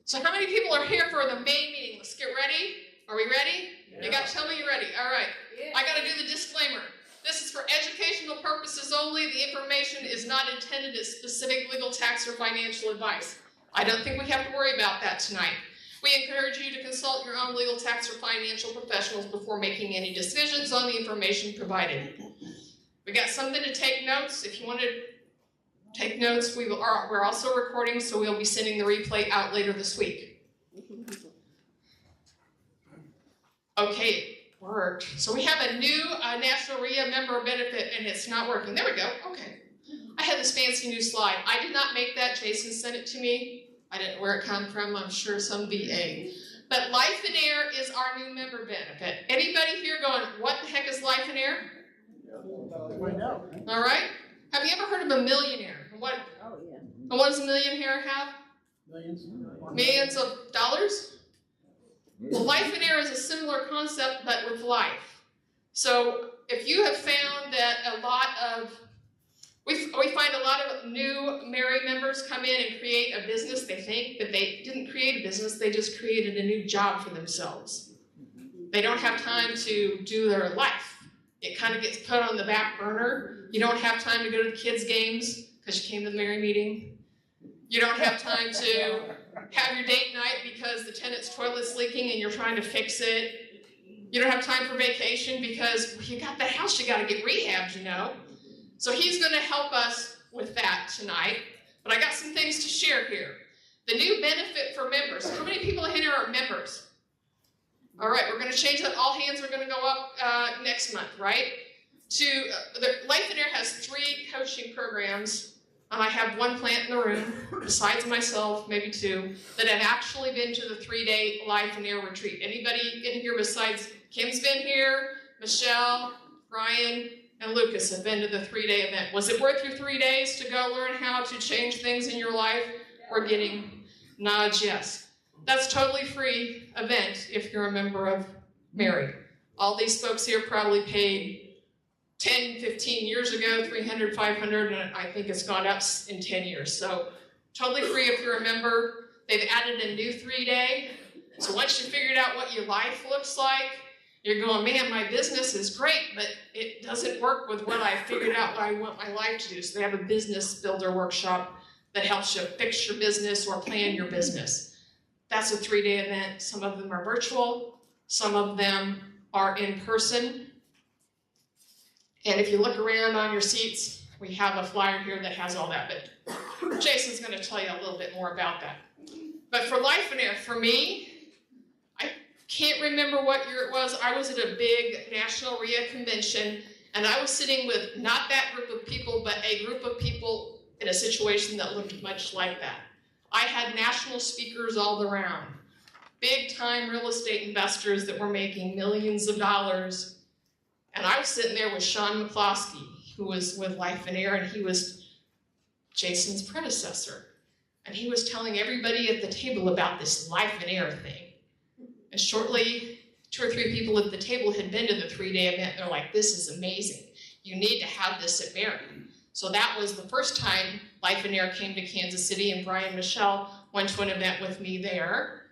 So how many people are here for the main meeting? Let's get ready. Are we ready? Yeah. You got to tell me you're ready. All right. Yeah. I got to do the disclaimer. This is for educational purposes only. The information is not intended as specific legal, tax, or financial advice. I don't think we have to worry about that tonight. We encourage you to consult your own legal, tax, or financial professionals before making any decisions on the information provided. We got something to take notes. If you want to take notes, we're also recording, so we'll be sending the replay out later this week. Okay, worked. So we have a new National RIA member benefit, and it's not working. There we go. Okay. I had this fancy new slide. I did not make that. Jason sent it to me. I didn't know where it come from. I'm sure some VA. But Lifeonaire is our new member benefit. Anybody here going, what the heck is Lifeonaire? All right. Have you ever heard of a millionaire? What does a millionaire have? Millions of dollars? Well, Lifeonaire is a similar concept, but with life. So if you have found that we find a lot of new MAREI members come in and create a business. They think that they didn't create a business, they just created a new job for themselves. They don't have time to do their life. It kind of gets put on the back burner. You don't have time to go to the kids' games because you came to the MAREI meeting. You don't have time to have your date night because the tenant's toilet's leaking and you're trying to fix it. You don't have time for vacation because you got the house you got to get rehabbed, you know. So he's going to help us with that tonight. But I got some things to share here. The new benefit for members. How many people here are members? All right, we're going to change that. All hands are going to go up next month, right? Lifeonaire has 3 coaching programs. And I have 1 plant in the room, besides myself, maybe 2, that have actually been to the 3-day Lifeonaire retreat. Anybody in here besides Kim's been here, Michelle, Brian, and Lucas have been to the 3-day event. Was it worth your 3 days to go learn how to change things in your life? We're getting nods, yes. That's totally free event if you're a member of MAREI. All these folks here probably paid 10, 15 years ago, 300, 500, and I think it's gone up in 10 years. So totally free if you're a member. They've added a new 3-day. So once you figured out what your life looks like, you're going, man, my business is great, but it doesn't work with what I figured out what I want my life to do. So they have a business builder workshop that helps you fix your business or plan your business. That's a 3-day event. Some of them are virtual. Some of them are in person. And if you look around on your seats, we have a flyer here that has all that, but Jason's going to tell you a little bit more about that. But for Lifeonaire, for me, I can't remember what year it was. I was at a big National RIA convention, and I was sitting with not that group of people, but a group of people in a situation that looked much like that. I had national speakers all around, big-time real estate investors that were making millions of dollars. And I was sitting there with Sean McCloskey, who was with Lifeonaire, and he was Jason's predecessor. And he was telling everybody at the table about this Lifeonaire thing. And shortly, 2 or 3 people at the table had been to the 3-day event. They're like, this is amazing. You need to have this at MAREI. So that was the first time Lifeonaire came to Kansas City, and Brian and Michelle went to an event with me there.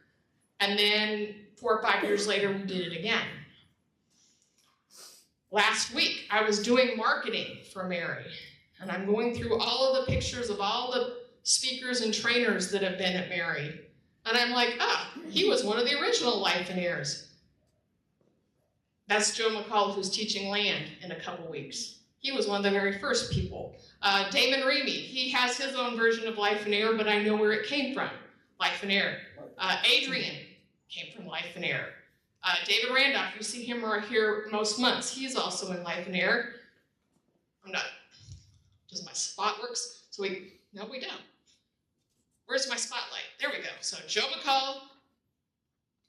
And then 4 or 5 years later, we did it again. Last week, I was doing marketing for MAREI, and I'm going through all of the pictures of all the speakers and trainers that have been at MAREI. And I'm like, he was one of the original Lifeonaires. That's Joe McCall, who's teaching land in a couple weeks. He was one of the very first people. Damon Remy, he has his own version of Lifeonaire, but I know where it came from, Lifeonaire. Adrian came from Lifeonaire. David Randolph, you see him right here most months. He's also in Lifeonaire. Does my spot works? No, we don't. Where's my spotlight? There we go. So Joe McCall,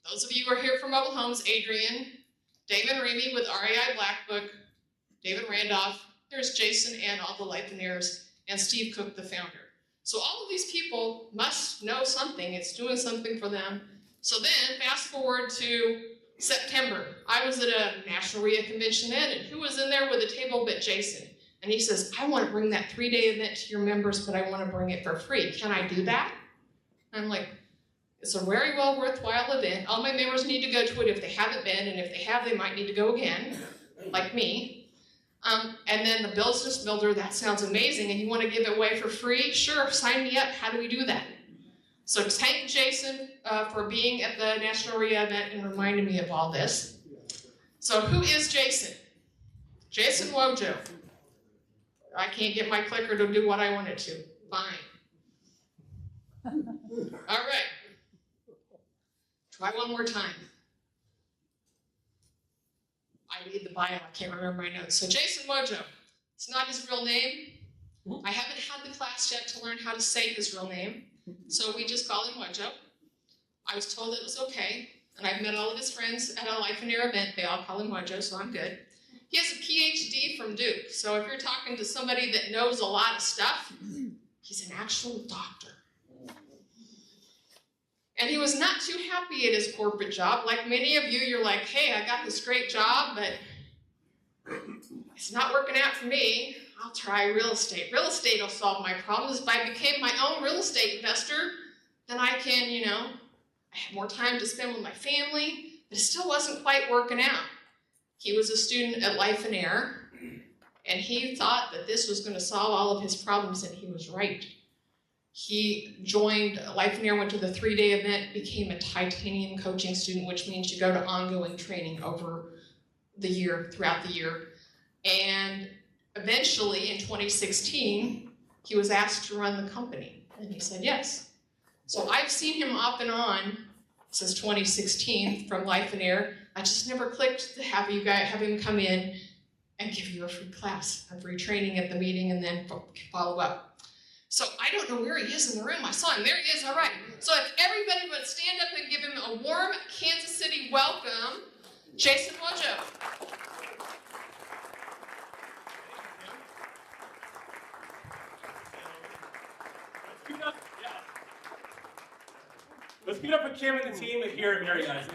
those of you who are here for mobile homes, Adrian, Damon Remy with REI Black Book, David Randolph, there's Jason and all the Lifeonaires, and Steve Cook, the founder. So all of these people must know something. It's doing something for them. So then, fast forward to September. I was at a National RIA convention then, and who was in there with a table but Jason? And he says, I want to bring that 3-day event to your members, but I want to bring it for free. Can I do that? And I'm like, It's a very well worthwhile event. All my members need to go to it if they haven't been, and if they have, they might need to go again, like me. And then the business builder, that sounds amazing, and you want to give it away for free? Sure, sign me up. How do we do that? So thank Jason for being at the National MAREI event and reminding me of all this. So who is Jason? Jason Wojo. I can't get my clicker to do what I want it to. Fine. All right. Try one more time. I read the bio, I can't remember my notes. So Jason Wojo, it's not his real name. I haven't had the class yet to learn how to say his real name, so we just call him Wojo. I was told it was okay, and I've met all of his friends at a Lifeonaire event. They all call him Wojo, so I'm good. He has a PhD from Duke, so if you're talking to somebody that knows a lot of stuff, he's an actual doctor. And he was not too happy at his corporate job. Like many of you, you're like, hey, I got this great job, but it's not working out for me. I'll try real estate. Real estate will solve my problems. If I became my own real estate investor, then I can, I have more time to spend with my family, but it still wasn't quite working out. He was a student at Lifeonaire, and he thought that this was going to solve all of his problems, and he was right. He joined Lifeonaire, went to the 3-day event, became a titanium coaching student, which means you go to ongoing training over the year, throughout the year. And eventually, in 2016, he was asked to run the company, and he said yes. So I've seen him off and on since 2016 from Lifeonaire. I just never clicked to have him come in and give you a free class, a free training at the meeting, and then follow up. So I don't know where he is in the room. I saw him. There he is. All right. So if everybody would stand up and give him a warm Kansas City welcome, Jason Wojo. Let's give it up for Kim and the team here at MAREI, guys.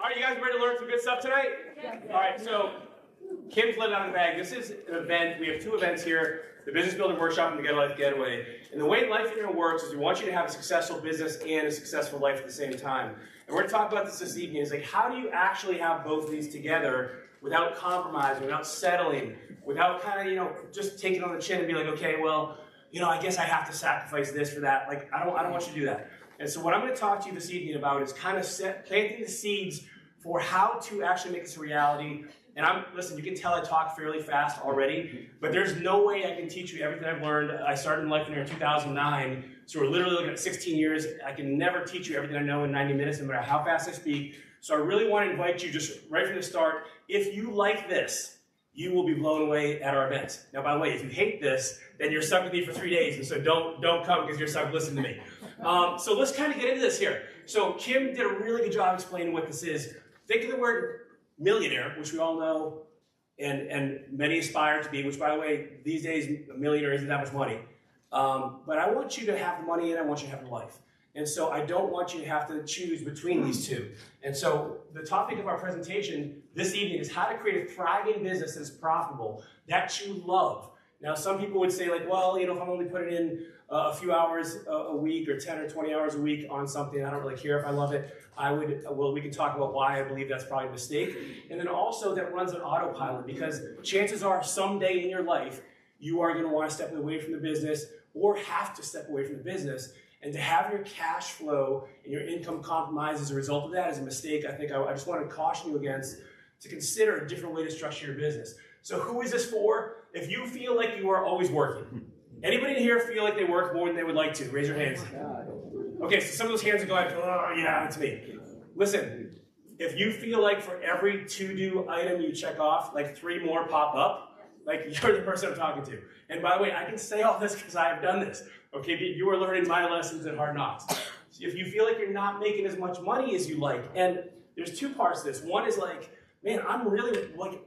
All right, you guys ready to learn some good stuff tonight? Yeah. All right, so Kim's let it out of the bag. This is an event. We have 2 events here, the Business Builder Workshop and the Get a Life Getaway. And the way Lifeonaire works is we want you to have a successful business and a successful life at the same time. And we're going to talk about this evening. It's like, how do you actually have both of these together without compromising, without settling, without kind of, just taking on the chin and be like, okay, well, I guess I have to sacrifice this for that. Like, I don't want you to do that. And so what I'm going to talk to you this evening about is kind of planting the seeds for how to actually make this a reality. And listen, you can tell I talk fairly fast already, but there's no way I can teach you everything I've learned. I started in Lifeonaire in 2009, so we're literally looking at 16 years. I can never teach you everything I know in 90 minutes, no matter how fast I speak. So I really want to invite you just right from the start. If you like this, you will be blown away at our events. Now, by the way, if you hate this, then you're stuck with me for 3 days, and so don't come because you're stuck listening to me. So let's kind of get into this here. So Kim did a really good job explaining what this is. Think of the word millionaire, which we all know and many aspire to be, which, by the way, these days, a millionaire isn't that much money. But I want you to have the money and I want you to have the life. And so I don't want you to have to choose between these two. And so the topic of our presentation this evening is how to create a thriving business that's profitable, that you love. Now, some people would say, like, well, if I'm only putting in a few hours a week or 10 or 20 hours a week on something, I don't really care if I love it. We can talk about why I believe that's probably a mistake. And then also that runs on autopilot, because chances are someday in your life, you are going to want to step away from the business or have to step away from the business. And to have your cash flow and your income compromised as a result of that is a mistake. I think I just want to caution you against to consider a different way to structure your business. So who is this for? If you feel like you are always working. Anybody in here feel like they work more than they would like to? Raise your hands. Okay, so some of those hands are going, oh yeah, it's me. Listen, if you feel like for every to-do item you check off, like 3 more pop up, like you're the person I'm talking to. And by the way, I can say all this because I have done this. Okay, you are learning my lessons at Hard Knocks. So if you feel like you're not making as much money as you like, and there's 2 parts to this. One is like, man, I'm really, like,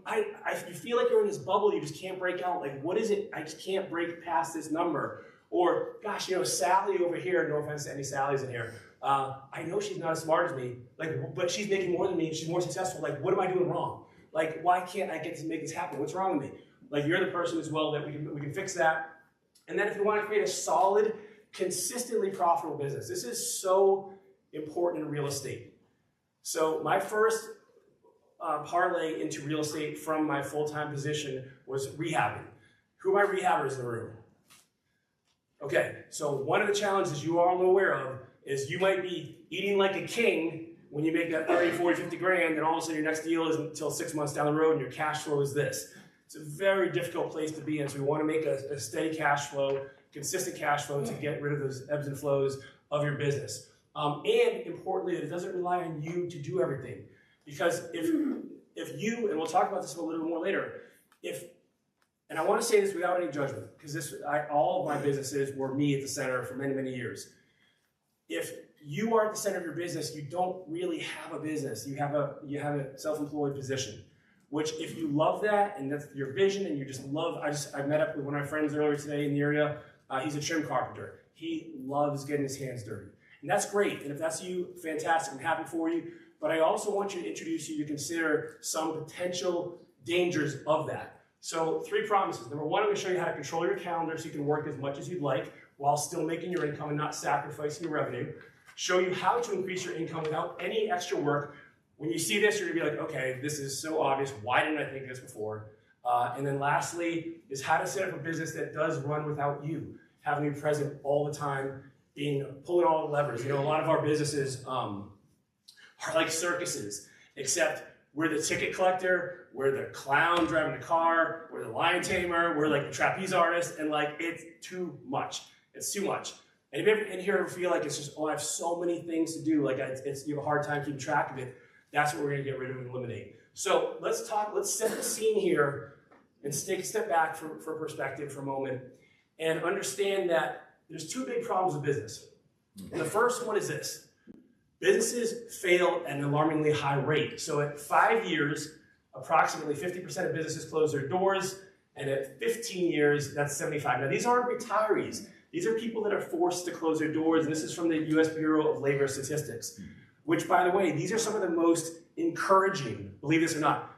you feel like you're in this bubble, you just can't break out. Like, what is it? I just can't break past this number. Or, gosh, Sally over here, no offense to any Sallys in here, I know she's not as smart as me, like, but she's making more than me, she's more successful. Like, what am I doing wrong? Like, why can't I get to make this happen? What's wrong with me? Like, you're the person as well that we can fix that. And then if you want to create a solid, consistently profitable business, this is so important in real estate. So my first parlay into real estate from my full-time position was rehabbing. Who are my rehabbers in the room? Okay, so one of the challenges you are all aware of is you might be eating like a king when you make that 30, 40, 50 grand, and all of a sudden your next deal isn't until 6 months down the road and your cash flow is this. It's a very difficult place to be in, so we want to make a steady cash flow, consistent cash flow to get rid of those ebbs and flows of your business. And importantly, that it doesn't rely on you to do everything. Because if you, and we'll talk about this a little bit more later, and I want to say this without any judgment, because all of my businesses were me at the center for many, many years. If you are at the center of your business, you don't really have a business. You have a self-employed position, which if you love that and that's your vision and you just love, I met up with one of my friends earlier today in the area. He's a trim carpenter. He loves getting his hands dirty. And that's great. And if that's you, fantastic. I'm happy for you. But I also want you to introduce you to consider some potential dangers of that. So 3 promises. Number 1, I'm going to show you how to control your calendar so you can work as much as you'd like while still making your income and not sacrificing your revenue. Show you how to increase your income without any extra work. When you see this, you're going to be like, okay, this is so obvious. Why didn't I think of this before? And then lastly is how to set up a business that does run without you, having you present all the time, pulling all the levers. You know, a lot of our businesses are like circuses, except we're the ticket collector, we're the clown driving the car, we're the lion tamer, we're like the trapeze artist, and like it's too much. It's too much. And if you ever in here ever feel like it's just, oh, I have so many things to do, like you have a hard time keeping track of it, that's what we're going to get rid of and eliminate. So let's set the scene here and take a step back for perspective for a moment and understand that there's 2 big problems with business. And the first one is this. Businesses fail at an alarmingly high rate. So at 5 years, approximately 50% of businesses close their doors, and at 15 years, that's 75. Now these aren't retirees. These are people that are forced to close their doors, and this is from the US Bureau of Labor Statistics, which, by the way, these are some of the most encouraging, believe this or not,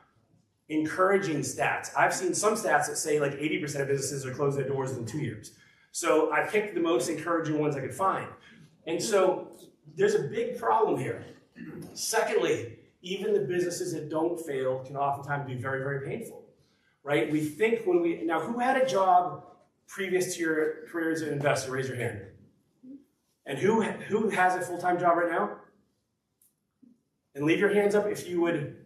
encouraging stats. I've seen some stats that say like 80% of businesses are closing their doors in 2 years. So I picked the most encouraging ones I could find. And so there's a big problem here. Secondly, even the businesses that don't fail can oftentimes be very, very painful, right? We think now who had a job previous to your career as an investor? Raise your hand. And who has a full-time job right now? And leave your hands up if you would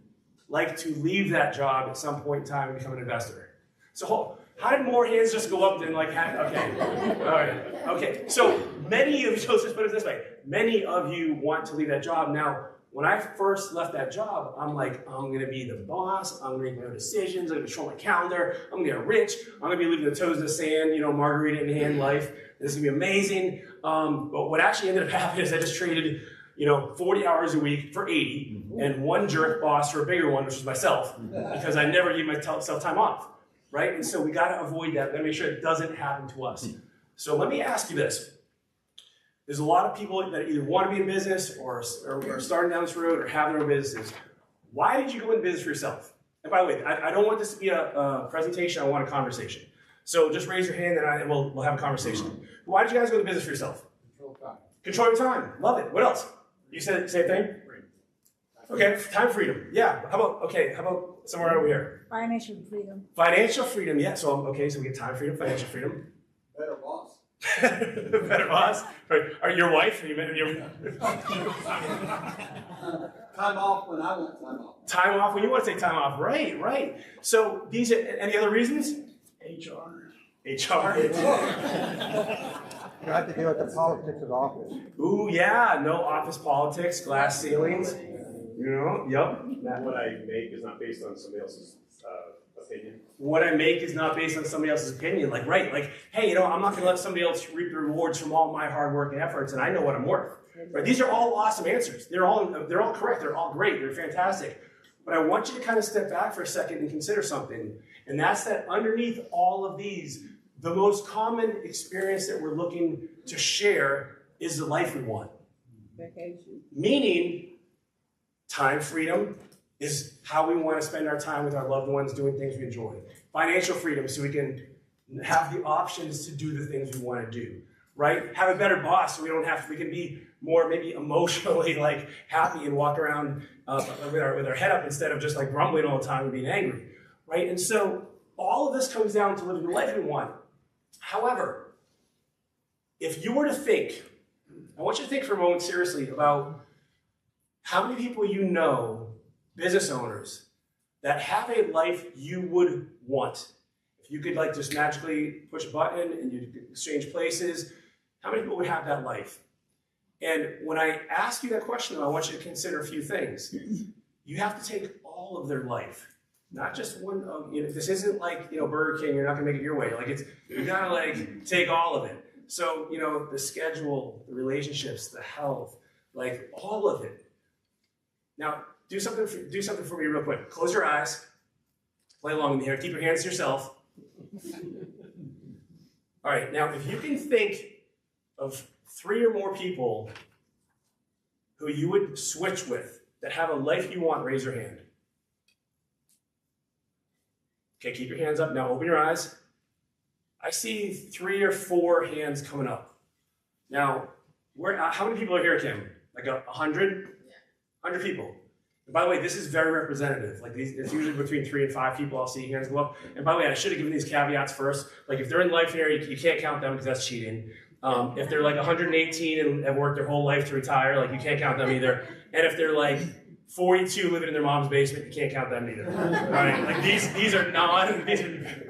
like to leave that job at some point in time and become an investor. So how did more hands just go up than like, okay, all right, okay. So many of you, let's just put it this way, many of you want to leave that job. Now, when I first left that job, I'm like, I'm gonna be the boss, I'm gonna make my own decisions, I'm gonna control my calendar, I'm gonna get rich, I'm gonna be leaving the toes in the sand, you know, margarita in hand life, this is gonna be amazing. But what actually ended up happening is I just traded 40 hours a week for 80, and one jerk boss for a bigger one, which was myself, because I never gave myself time off, right? And so we gotta avoid that. We gotta make sure it doesn't happen to us. So let me ask you this. There's a lot of people that either want to be in business or are starting down this road or have their own businesses. Why did you go into business for yourself? And by the way, I don't want this to be a presentation, I want a conversation. So just raise your hand and we'll have a conversation. Why did you guys go into business for yourself? Control time. Control your time. Love it. What else? You said the same thing? Okay, time freedom. Yeah. How about somewhere over here? Financial freedom. Financial freedom, yeah. So so we get time freedom, financial freedom. Better boss. Better boss? Or your wife? Time off when I want time off. Time off when you want to take time off. Right. So these are, any other reasons? HR. You have to deal with the politics of office. Ooh, yeah, no office politics, glass ceilings. Yep. What I make is not based on somebody else's opinion. What I make is not based on somebody else's opinion. Hey, I'm not going to let somebody else reap the rewards from all my hard work and efforts, and I know what I'm worth. Right? These are all awesome answers. They're all correct. They're all great. They're fantastic. But I want you to kind of step back for a second and consider something, and that's that underneath all of these, the most common experience that we're looking to share is the life we want. Vacation. Meaning, time freedom is how we want to spend our time with our loved ones doing things we enjoy. Financial freedom, so we can have the options to do the things we want to do, right? Have a better boss so we can be more maybe emotionally like happy and walk around with our head up instead of just like grumbling all the time and being angry, right? And so all of this comes down to living the life we want. However, if you were to think, I want you to think for a moment seriously about how many people you know, business owners, that have a life you would want. If you could like just magically push a button and you exchange places, how many people would have that life? And when I ask you that question, I want you to consider a few things. You have to take all of their life, not just one. This isn't like Burger King. You're not gonna make it your way. Like you gotta like take all of it. So the schedule, the relationships, the health, like all of it. Now do something for me real quick. Close your eyes. Play along with me here. Keep your hands to yourself. All right. Now if you can think of 3 or more people who you would switch with that have a life you want, raise your hand. Okay, keep your hands up. Now open your eyes. I see 3 or 4 hands coming up. Now, how many people are here, Kim? Like 100? 100 people. And by the way, this is very representative. Like it's usually between 3 and 5 people I'll see hands go up. And by the way, I should have given these caveats first. Like if they're in Lifeonaire, you can't count them because that's cheating. If they're like 118 and have worked their whole life to retire, like you can't count them either. And if they're like 42 living in their mom's basement, you can't count them either. All right, like these are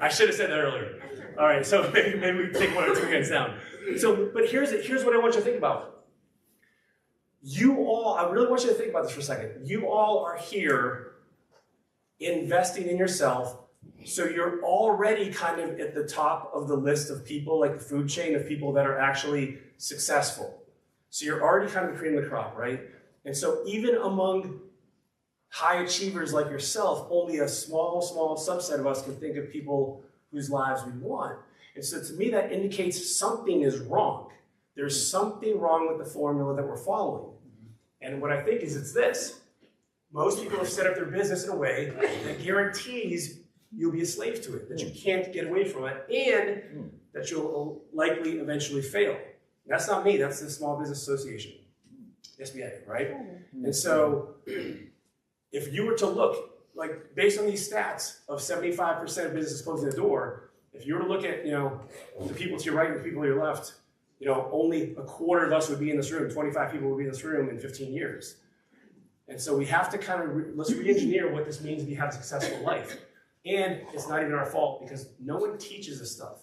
I should have said that earlier. All right, so maybe we take 1 or 2 hands down. So, but here's what I want you to think about. I really want you to think about this for a second. You all are here investing in yourself. So you're already kind of at the top of the list of people, like the food chain of people that are actually successful. So you're already kind of the cream of the crop, right? And so even among high achievers like yourself, only a small subset of us can think of people whose lives we want. And so to me, that indicates something is wrong. There's something wrong with the formula that we're following. And what I think is it's this. Most people have set up their business in a way that guarantees you'll be a slave to it, that you can't get away from it, and that you'll likely eventually fail. That's not me, that's the Small Business Association. SBA, right? And so, if you were to look, like based on these stats of 75% of businesses closing the door, if you were to look at, the people to your right and the people to your left, only a quarter of us would be in this room, 25 people would be in this room in 15 years. And so we have to kind of, let's re-engineer what this means to have a successful life. And it's not even our fault because no one teaches this stuff.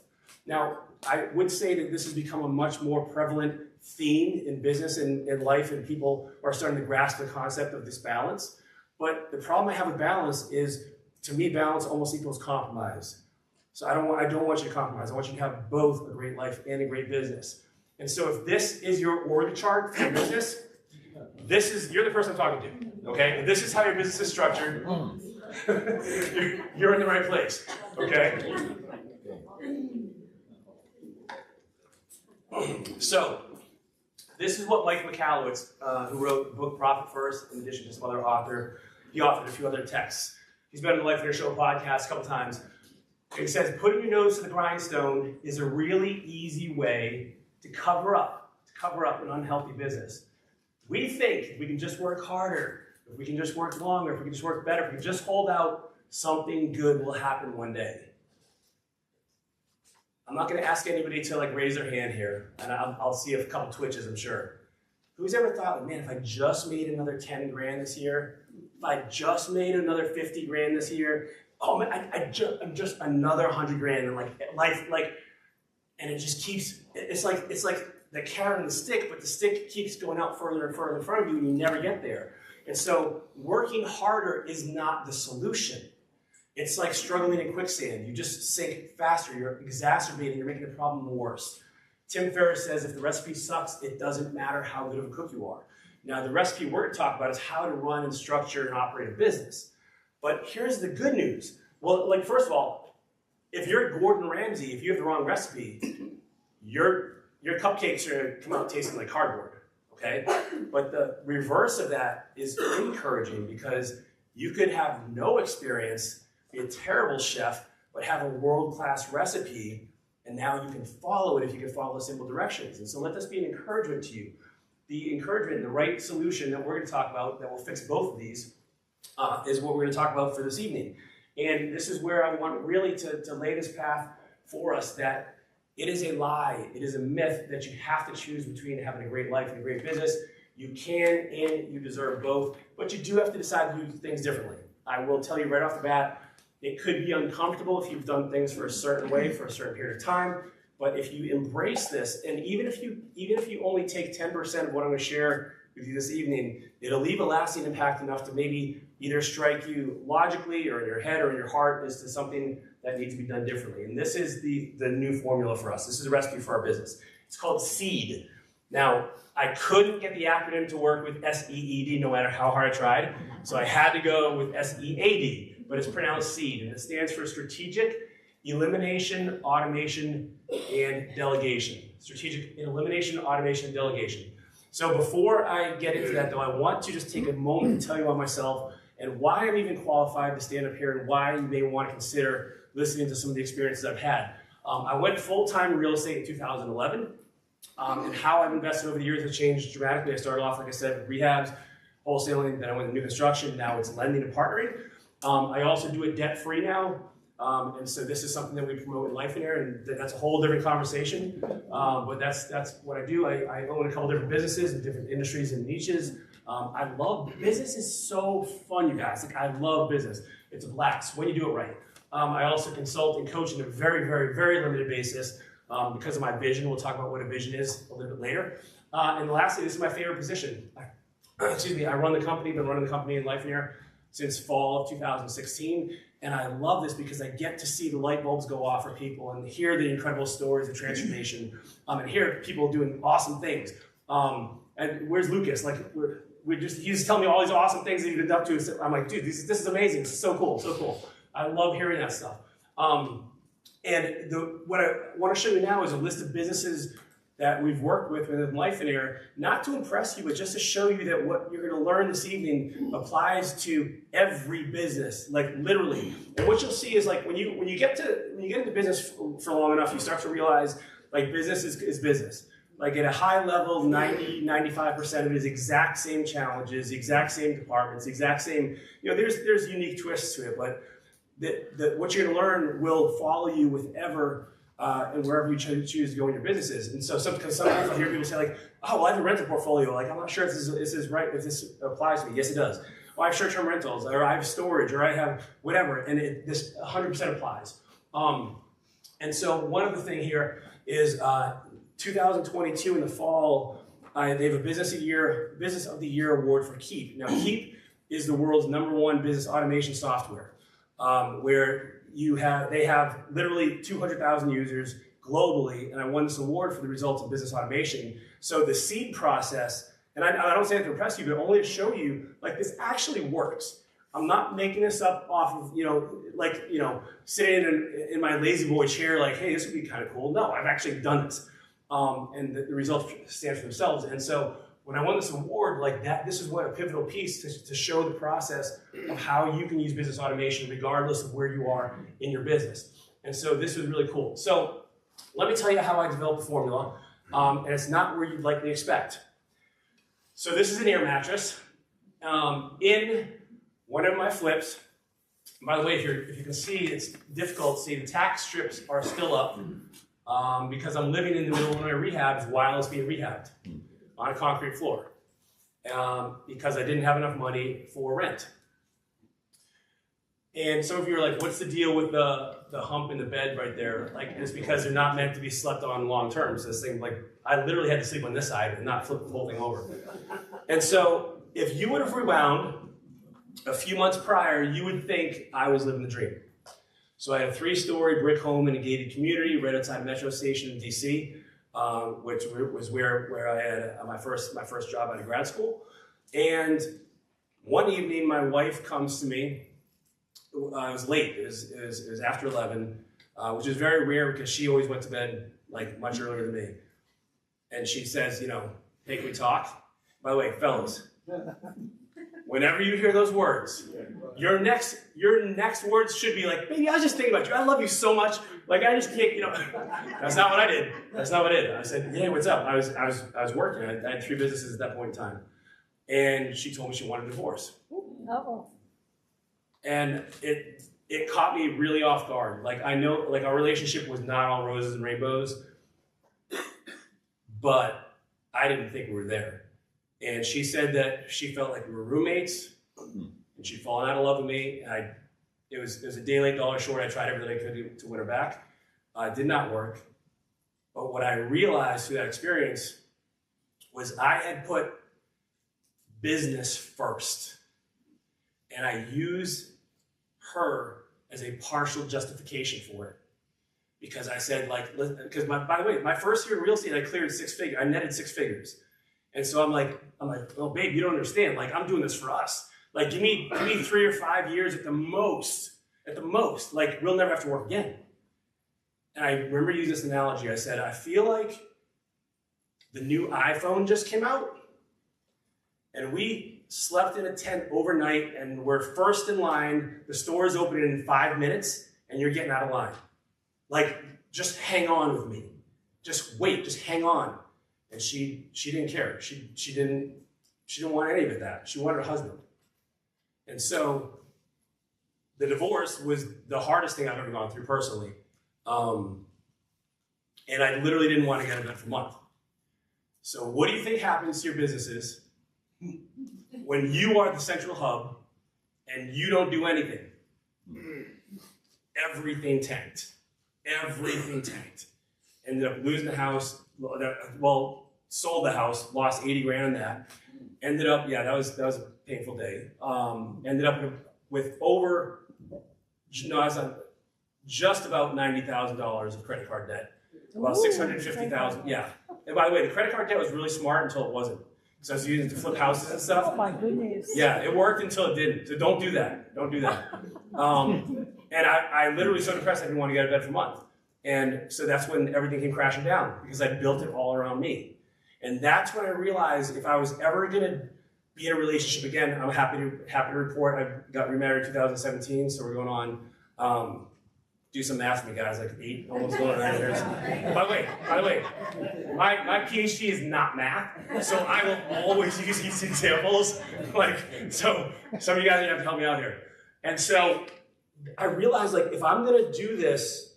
Now, I would say that this has become a much more prevalent theme in business and in life, and people are starting to grasp the concept of this balance. But the problem I have with balance is, to me, balance almost equals compromise. So I don't want you to compromise. I want you to have both a great life and a great business. And so if this is your org chart for your business, you're the person I'm talking to, okay? If this is how your business is structured, you're in the right place, okay? So, this is what Mike Michalowicz, who wrote the book Profit First, in addition to some other author, he authored a few other texts. He's been on the Lifeonaire Show podcast a couple times. He says, putting your nose to the grindstone is a really easy way to cover up an unhealthy business. We think if we can just work harder, if we can just work longer, if we can just work better, if we can just hold out, something good will happen one day. I'm not going to ask anybody to raise their hand here, and I'll see a couple twitches, I'm sure. Who's ever thought, man, if I just made another 10 grand this year, if I just made another 50 grand this year, oh man, I'm just another 100 grand, and life, and it just keeps, it's like the carrot and the stick, but the stick keeps going out further and further in front of you, and you never get there. And so working harder is not the solution. It's like struggling in quicksand. You just sink faster. You're exacerbating. You're making the problem worse. Tim Ferriss says if the recipe sucks, it doesn't matter how good of a cook you are. Now, the recipe we're going to talk about is how to run and structure and operate a business. But here's the good news. Well, first of all, if you're Gordon Ramsay, if you have the wrong recipe, your cupcakes are going to come out tasting like cardboard. Okay? But the reverse of that is encouraging because you could have no experience, be a terrible chef, but have a world-class recipe, and now you can follow it if you can follow the simple directions. And so let this be an encouragement to you. The encouragement, the right solution that we're going to talk about that will fix both of these is what we're going to talk about for this evening. And this is where I want really to lay this path for us, that it is a lie, it is a myth that you have to choose between having a great life and a great business. You can and you deserve both, but you do have to decide to do things differently. I will tell you right off the bat, it could be uncomfortable if you've done things for a certain way for a certain period of time, but if you embrace this, and even if you only take 10% of what I'm going to share with you this evening, it'll leave a lasting impact enough to maybe either strike you logically or in your head or in your heart as to something that needs to be done differently. And this is the new formula for us. This is a recipe for our business. It's called SEED. Now, I couldn't get the acronym to work with SEED no matter how hard I tried, so I had to go with SEAD, but it's pronounced SEED, and it stands for Strategic Elimination, Automation, and Delegation. Strategic Elimination, Automation, and Delegation. So before I get into that, though, I want to just take a moment to tell you about myself and why I'm even qualified to stand up here and why you may want to consider listening to some of the experiences I've had. I went full-time in real estate in 2011, and how I've invested over the years has changed dramatically. I started off, like I said, with rehabs, wholesaling, then I went to new construction, now it's lending and partnering. I also do it debt-free now, and so this is something that we promote in Lifeonaire, and that's a whole different conversation, but that's what I do. I own a couple different businesses in different industries and niches. I love, business is so fun, you guys. Like, I love business. It's a blast when you do it right. I also consult and coach on a very, very, very limited basis because of my vision. We'll talk about what a vision is a little bit later. And lastly, this is my favorite position. Excuse me, I run the company, been running the company in Lifeonaire since fall of 2016. And I love this because I get to see the light bulbs go off for people and hear the incredible stories of transformation and hear people doing awesome things. And where's Lucas? Like, he's just telling me all these awesome things that he did up to. So I'm like, dude, this is amazing. This is so cool, so cool. I love hearing that stuff. And what I want to show you now is a list of businesses that we've worked with within Lifeonaire, not to impress you, but just to show you that what you're going to learn this evening applies to every business, like literally. And what you'll see is, like, when you get into business for long enough, you start to realize, like, business is business. Like, at a high level, 95% of it is exact same challenges, the exact same departments, the exact same, there's unique twists to it, but what you're going to learn will follow you wherever and wherever you choose to go in your businesses. And so sometimes I hear people say, like, oh, well, I have a rental portfolio. Like, I'm not sure if this is right, if this applies to me. Yes, it does. Well, I have short-term rentals, or I have storage, or I have whatever, and this 100% applies. And so one of the things here is 2022 in the fall, they have a Business of the Year award for Keep. Now, Keep is the world's #1 business automation software, where they have literally 200,000 users globally, and I won this award for the results of business automation. So the seed process, and I don't say that to impress you, but only to show you, like, this actually works. I'm not making this up off of, sitting in my lazy boy chair, like, hey, this would be kind of cool. No, I've actually done this. And the results stand for themselves. And so when I won this award, like that, this is what a pivotal piece to show the process of how you can use business automation regardless of where you are in your business. And so this was really cool. So let me tell you how I developed the formula, and it's not where you'd likely expect. So this is an air mattress. In one of my flips, by the way, if you can see, it's difficult to see, the tack strips are still up because I'm living in the middle of my rehabs while it's being rehabbed on a concrete floor because I didn't have enough money for rent. And some of you are like, what's the deal with the hump in the bed right there? Like, it's because they're not meant to be slept on long term. So this thing, like, I literally had to sleep on this side and not flip the whole thing over. And so if you would have rewound a few months prior, you would think I was living the dream. So I had a 3-story brick home in a gated community right outside Metro Station in DC, which was where I had my first job out of grad school. And one evening, my wife comes to me. It was late. It was after 11, which is very rare because she always went to bed like much earlier than me. And she says, hey, can we talk? By the way, fellas, Whenever you hear those words, your next words should be like, baby, I was just thinking about you. I love you so much. Like, I just can't, That's not what I did. That's not what I did. I said, hey, what's up? I was working. I had 3 businesses at that point in time. And she told me she wanted a divorce. Uh-oh. And it caught me really off guard. Like, I know, like, our relationship was not all roses and rainbows, but I didn't think we were there. And she said that she felt like we were roommates, and she'd fallen out of love with me. And it was a day late, dollar short. I tried everything I could to win her back. It did not work. But what I realized through that experience was I had put business first. And I used her as a partial justification for it. Because I said, like, because by the way, my first year in real estate, I cleared 6 figures. I netted 6 figures. And so I'm like, oh, babe, you don't understand. Like, I'm doing this for us. Like, give me 3 or 5 years at the most. Like, we'll never have to work again. And I remember using this analogy. I said, I feel like the new iPhone just came out, and we slept in a tent overnight, and we're first in line. The store is opening in 5 minutes, and you're getting out of line. Like, just hang on with me. Just wait, just hang on. And she didn't care. She didn't want any of that. She wanted a husband. And so the divorce was the hardest thing I've ever gone through personally. And I literally didn't want to get out of bed for a month. So what do you think happens to your businesses when you are the central hub and you don't do anything? Everything tanked. Everything tanked. Ended up losing the house. Well, sold the house, lost 80 grand on that. Ended up, that was a painful day. Ended up with I was on just about $90,000 of credit card debt. About $650,000, yeah. And by the way, the credit card debt was really smart until it wasn't. Because I was using it to flip houses and stuff. Oh my goodness. Yeah, it worked until it didn't. So don't do that. Don't do that. And I literally was so depressed I didn't want to get out of bed for a month. And so that's when everything came crashing down, because I built it all around me. And that's when I realized if I was ever going to be in a relationship again, I'm happy to report I got remarried in 2017, so we're going on, do some math for me guys, like 8, almost going on 9 years. By the way, my PhD is not math, so I will always use these examples. Like, so some of you guys are going to have to help me out here. And so I realized, like, if I'm going to do this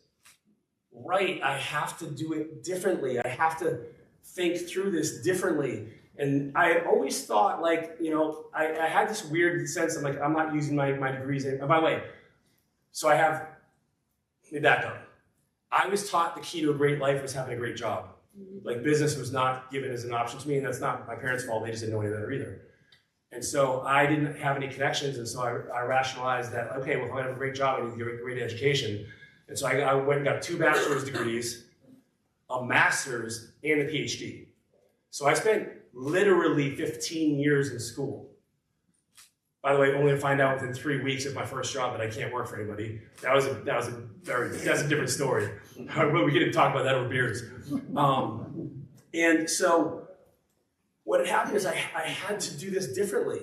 right, I have to do it differently. I have to think through this differently. And I always thought, like, I had this weird sense of, like, I'm not using my degrees. And by the way, so let me back up. I was taught the key to a great life was having a great job. Like, business was not given as an option to me, and that's not my parents' fault. They just didn't know any better either. And so I didn't have any connections, and so I rationalized that, okay, well, if I have a great job, I need to get a great education. And so I went and got 2 bachelor's degrees, a master's, and a PhD. So I spent literally 15 years in school. By the way, only to find out within 3 weeks of my first job that I can't work for anybody. That's a different story. We can talk about that over beers. And so what had happened is I had to do this differently.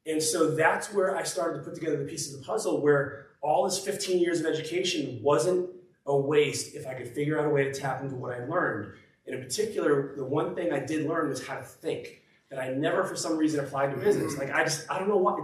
And so that's where I started to put together the pieces of the puzzle, where all this 15 years of education wasn't a waste if I could figure out a way to tap into what I learned. And in particular, the one thing I did learn was how to think, that I never for some reason applied to business. Like, I don't know why,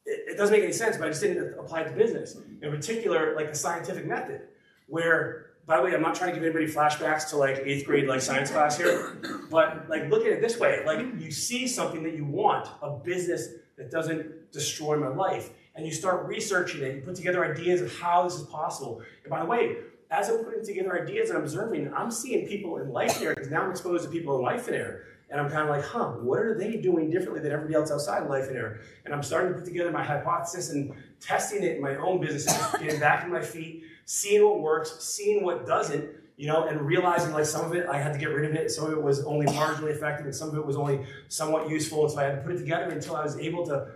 it doesn't make any sense, but I just didn't apply it to business. In particular, like the scientific method, where, by the way, I'm not trying to give anybody flashbacks to like 8th grade like science class here, but like look at it this way, like you see something that you want, a business that doesn't destroy my life, and you start researching it, you put together ideas of how this is possible. And by the way, as I'm putting together ideas and observing, I'm seeing people in Lifeonaire, because now I'm exposed to people in Lifeonaire, and I'm kind of like, what are they doing differently than everybody else outside of Lifeonaire? And I'm starting to put together my hypothesis and testing it in my own business, getting back on my feet, seeing what works, seeing what doesn't, and realizing like some of it, I had to get rid of it, some of it was only marginally effective, and some of it was only somewhat useful, and so I had to put it together until I was able to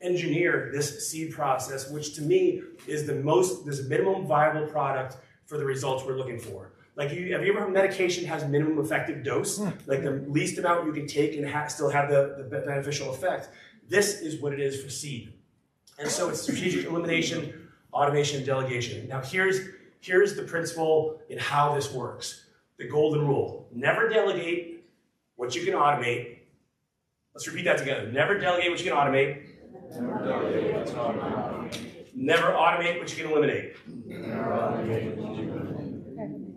engineer this seed process, which to me is this minimum viable product for the results we're looking for. Like, have you ever heard medication has minimum effective dose? Like the least amount you can take and still have the beneficial effect. This is what it is for seed. And so it's strategic elimination, automation, and delegation. Now here's the principle in how this works. The golden rule. Never delegate what you can automate. Let's repeat that together. Never delegate what you can automate. Never automate what you can eliminate.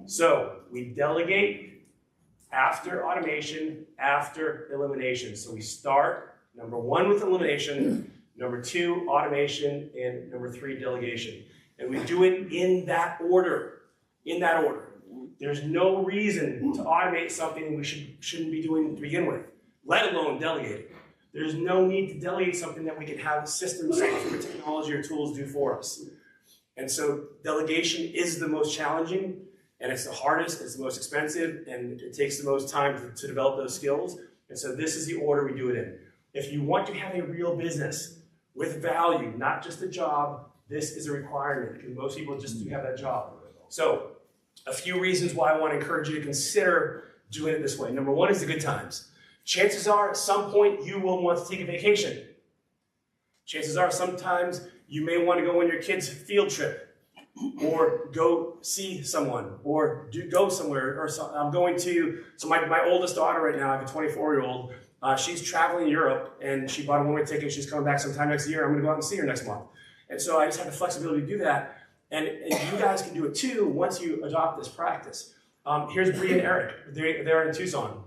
So we delegate after automation, after elimination. So we start, number 1, with elimination, number 2, automation, and number 3, delegation. And we do it in that order. In that order. There's no reason to automate something we shouldn't be doing to begin with, let alone delegate it. There's no need to delegate something that we can have systems, software, technology, or tools do for us. And so delegation is the most challenging, and it's the hardest, it's the most expensive, and it takes the most time to develop those skills. And so this is the order we do it in. If you want to have a real business with value, not just a job, this is a requirement, because most people just do have that job. So a few reasons why I want to encourage you to consider doing it this way. Number 1 is the good times. Chances are, at some point, you will want to take a vacation. Chances are, sometimes you may want to go on your kid's field trip, or go see someone, or go somewhere. Or I'm going to, so my oldest daughter right now, I have a 24-year-old, she's traveling Europe, and she bought a one-way ticket. She's coming back sometime next year. I'm going to go out and see her next month. And so I just have the flexibility to do that. And you guys can do it too once you adopt this practice. Here's Bree and Eric. They're in Tucson.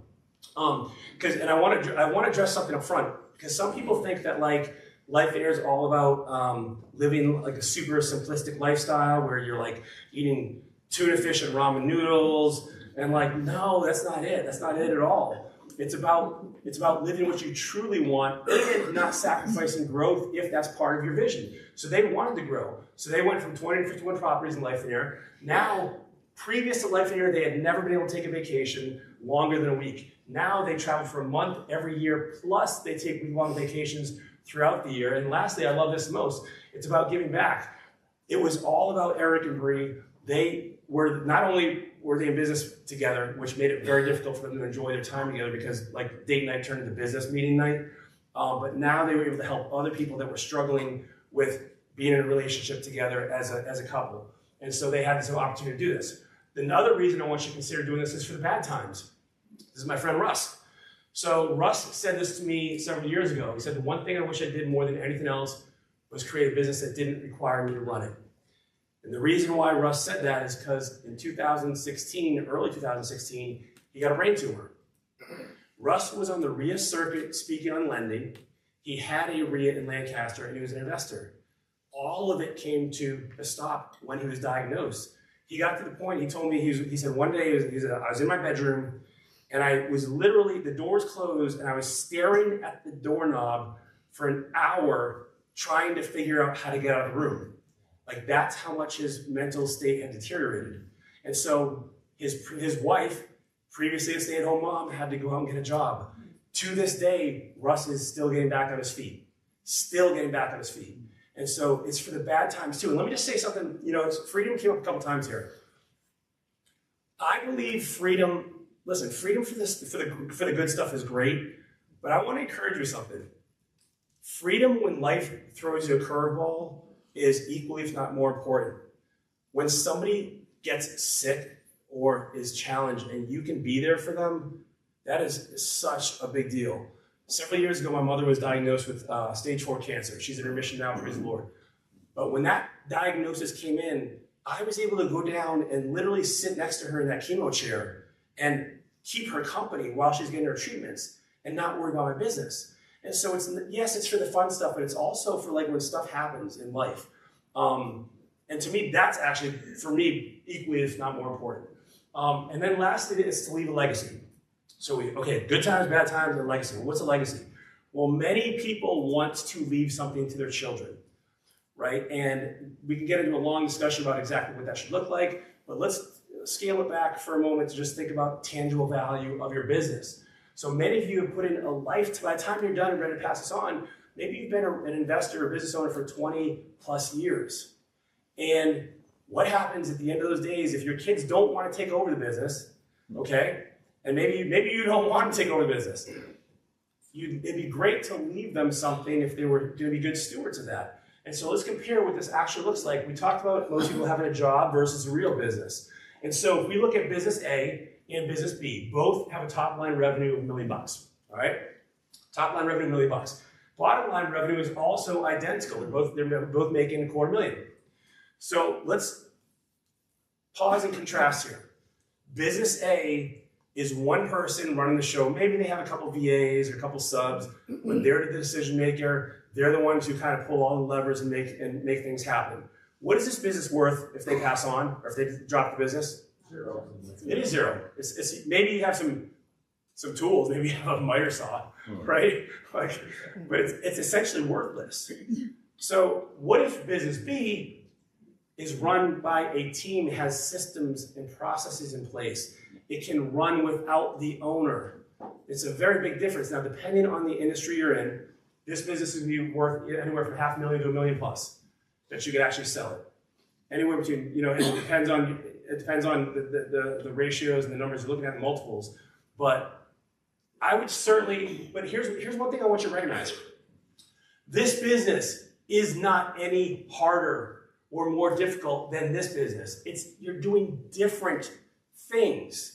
And I want to address something up front, because some people think that like Lifeonaire is all about living like a super simplistic lifestyle where you're like eating tuna fish and ramen noodles, and like, no, that's not it. That's not it at all. It's about living what you truly want and not sacrificing growth if that's part of your vision. So they wanted to grow. So they went from 20 to 51 properties in Lifeonaire. Now, previous to Lifeonaire, they had never been able to take a vacation longer than a week. Now they travel for a month every year, plus they take week-long vacations throughout the year. And lastly, I love this the most, it's about giving back. It was all about Eric and Bree. They were, not only were they in business together, which made it very difficult for them to enjoy their time together because like date night turned into business meeting night, but now they were able to help other people that were struggling with being in a relationship together as a couple. And so they had this opportunity to do this. Another reason I want you to consider doing this is for the bad times. This is my friend Russ. So Russ said this to me several years ago. He said, the one thing I wish I did more than anything else was create a business that didn't require me to run it. And the reason why Russ said that is because in 2016, early 2016, he got a brain tumor. Russ was on the RIA circuit speaking on lending. He had a RIA in Lancaster, and he was an investor. All of it came to a stop when he was diagnosed. He got to the point, he told me, he said one day, I was in my bedroom, and I was literally, the doors closed, and I was staring at the doorknob for an hour trying to figure out how to get out of the room. Like, that's how much his mental state had deteriorated. And so his wife, previously a stay-at-home mom, had to go out and get a job. To this day, Russ is still getting back on his feet. Still getting back on his feet. And so it's for the bad times too. And let me just say something, freedom came up a couple times here. I believe freedom, listen, freedom for the good stuff is great, but I want to encourage you with something. Freedom when life throws you a curveball is equally, if not more important. When somebody gets sick or is challenged and you can be there for them, that is such a big deal. Several years ago, my mother was diagnosed with stage 4 cancer. She's in remission now, praise the Lord. But when that diagnosis came in, I was able to go down and literally sit next to her in that chemo chair and keep her company while she's getting her treatments and not worry about my business. And so it's for the fun stuff, but it's also for like when stuff happens in life. And to me, that's actually, for me, equally, if not more important. And then lastly, is to leave a legacy. So good times, bad times, and legacy. Well, what's a legacy? Well, many people want to leave something to their children, right? And we can get into a long discussion about exactly what that should look like, but let's scale it back for a moment to just think about tangible value of your business. So many of you have put in a life, by the time you're done and ready to pass this on, maybe you've been an investor or business owner for 20 plus years. And what happens at the end of those days if your kids don't want to take over the business, okay? And maybe you don't want to take over the business. it'd be great to leave them something if they were going to be good stewards of that. And so let's compare what this actually looks like. We talked about most people having a job versus a real business. And so if we look at business A and business B, both have a top line revenue of $1 million, all right? Top line revenue, $1 million. Bottom line revenue is also identical. They're both making $250,000. So let's pause and contrast here. Business A is one person running the show. Maybe they have a couple VAs or a couple subs, but they're the decision maker. They're the ones who kind of pull all the levers and make things happen. What is this business worth if they pass on or if they drop the business? Zero. It is zero. It's maybe you have some tools. Maybe you have a miter saw, right? But it's essentially worthless. So what if business B is run by a team that has systems and processes in place? It can run without the owner. It's a very big difference. Now, depending on the industry you're in, this business is going to be worth anywhere from $500,000 to $1 million plus that you could actually sell it. Anywhere between, it depends on the ratios and the numbers you're looking at, the multiples. But I would certainly, but here's one thing I want you to recognize. This business is not any harder or more difficult than this business. You're doing different things.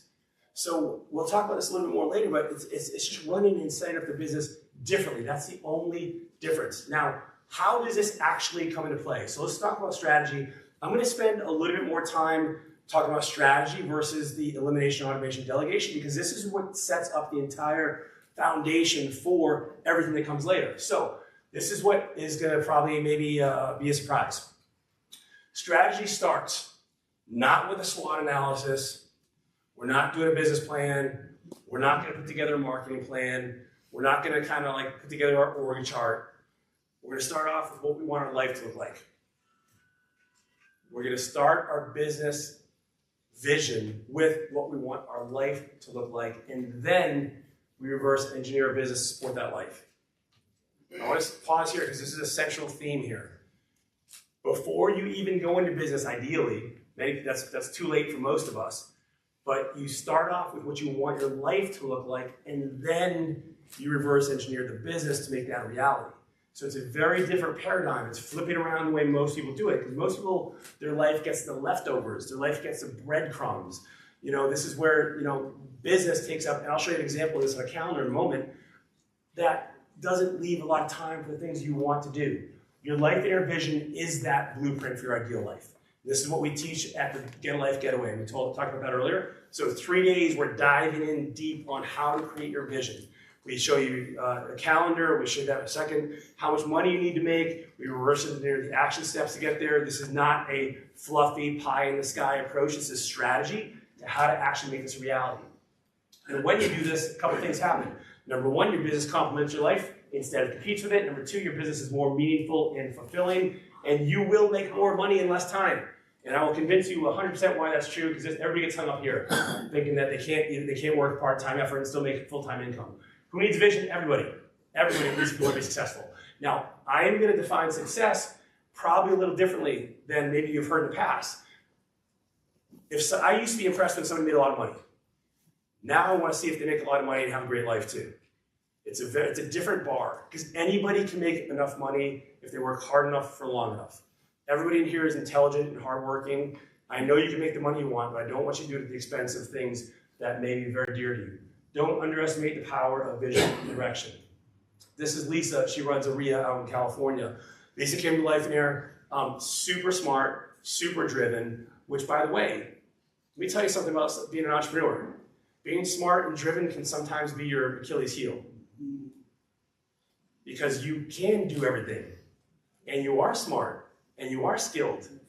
So we'll talk about this a little bit more later, but it's just running and setting up the business differently. That's the only difference. Now, how does this actually come into play? So let's talk about strategy. I'm going to spend a little bit more time talking about strategy versus the elimination, automation, delegation, because this is what sets up the entire foundation for everything that comes later. So this is what is going to probably maybe be a surprise. Strategy starts not with a SWOT analysis. We're not doing a business plan. We're not going to put together a marketing plan. We're not going to kind of like put together our org chart. We're going to start off with what we want our life to look like. We're going to start our business vision with what we want our life to look like, and then we reverse engineer our business to support that life. I want to pause here because this is a central theme here. Before you even go into business, ideally, maybe that's too late for most of us, but you start off with what you want your life to look like, and then you reverse engineer the business to make that a reality. So it's a very different paradigm. It's flipping around the way most people do it. Because most people, their life gets the leftovers. Their life gets the breadcrumbs. This is where, business takes up, and I'll show you an example of this on a calendar in a moment, that doesn't leave a lot of time for the things you want to do. Your Lifeonaire vision is that blueprint for your ideal life. This is what we teach at the Get a Life Getaway. We talked about that earlier. So 3 days, we're diving in deep on how to create your vision. We show you a calendar, we show you that in a second, how much money you need to make, we reverse engineer the action steps to get there. This is not a fluffy pie in the sky approach, this is strategy to how to actually make this a reality. And when you do this, a couple things happen. Number one, your business complements your life instead of competes with it. Number two, your business is more meaningful and fulfilling, and you will make more money in less time. And I will convince you 100% why that's true, because everybody gets hung up here, thinking that they can't work part-time effort and still make full-time income. Who needs vision? Everybody. Everybody needs to be successful. Now, I am going to define success probably a little differently than maybe you've heard in the past. I used to be impressed when somebody made a lot of money. Now I want to see if they make a lot of money and have a great life too. It's a different bar, because anybody can make enough money if they work hard enough for long enough. Everybody in here is intelligent and hardworking. I know you can make the money you want, but I don't want you to do it at the expense of things that may be very dear to you. Don't underestimate the power of vision and direction. This is Lisa. She runs AREA out in California. Lisa came to Lifeonaire, super smart, super driven, which, by the way, let me tell you something about being an entrepreneur. Being smart and driven can sometimes be your Achilles heel. Because you can do everything. And you are smart. And you are skilled. And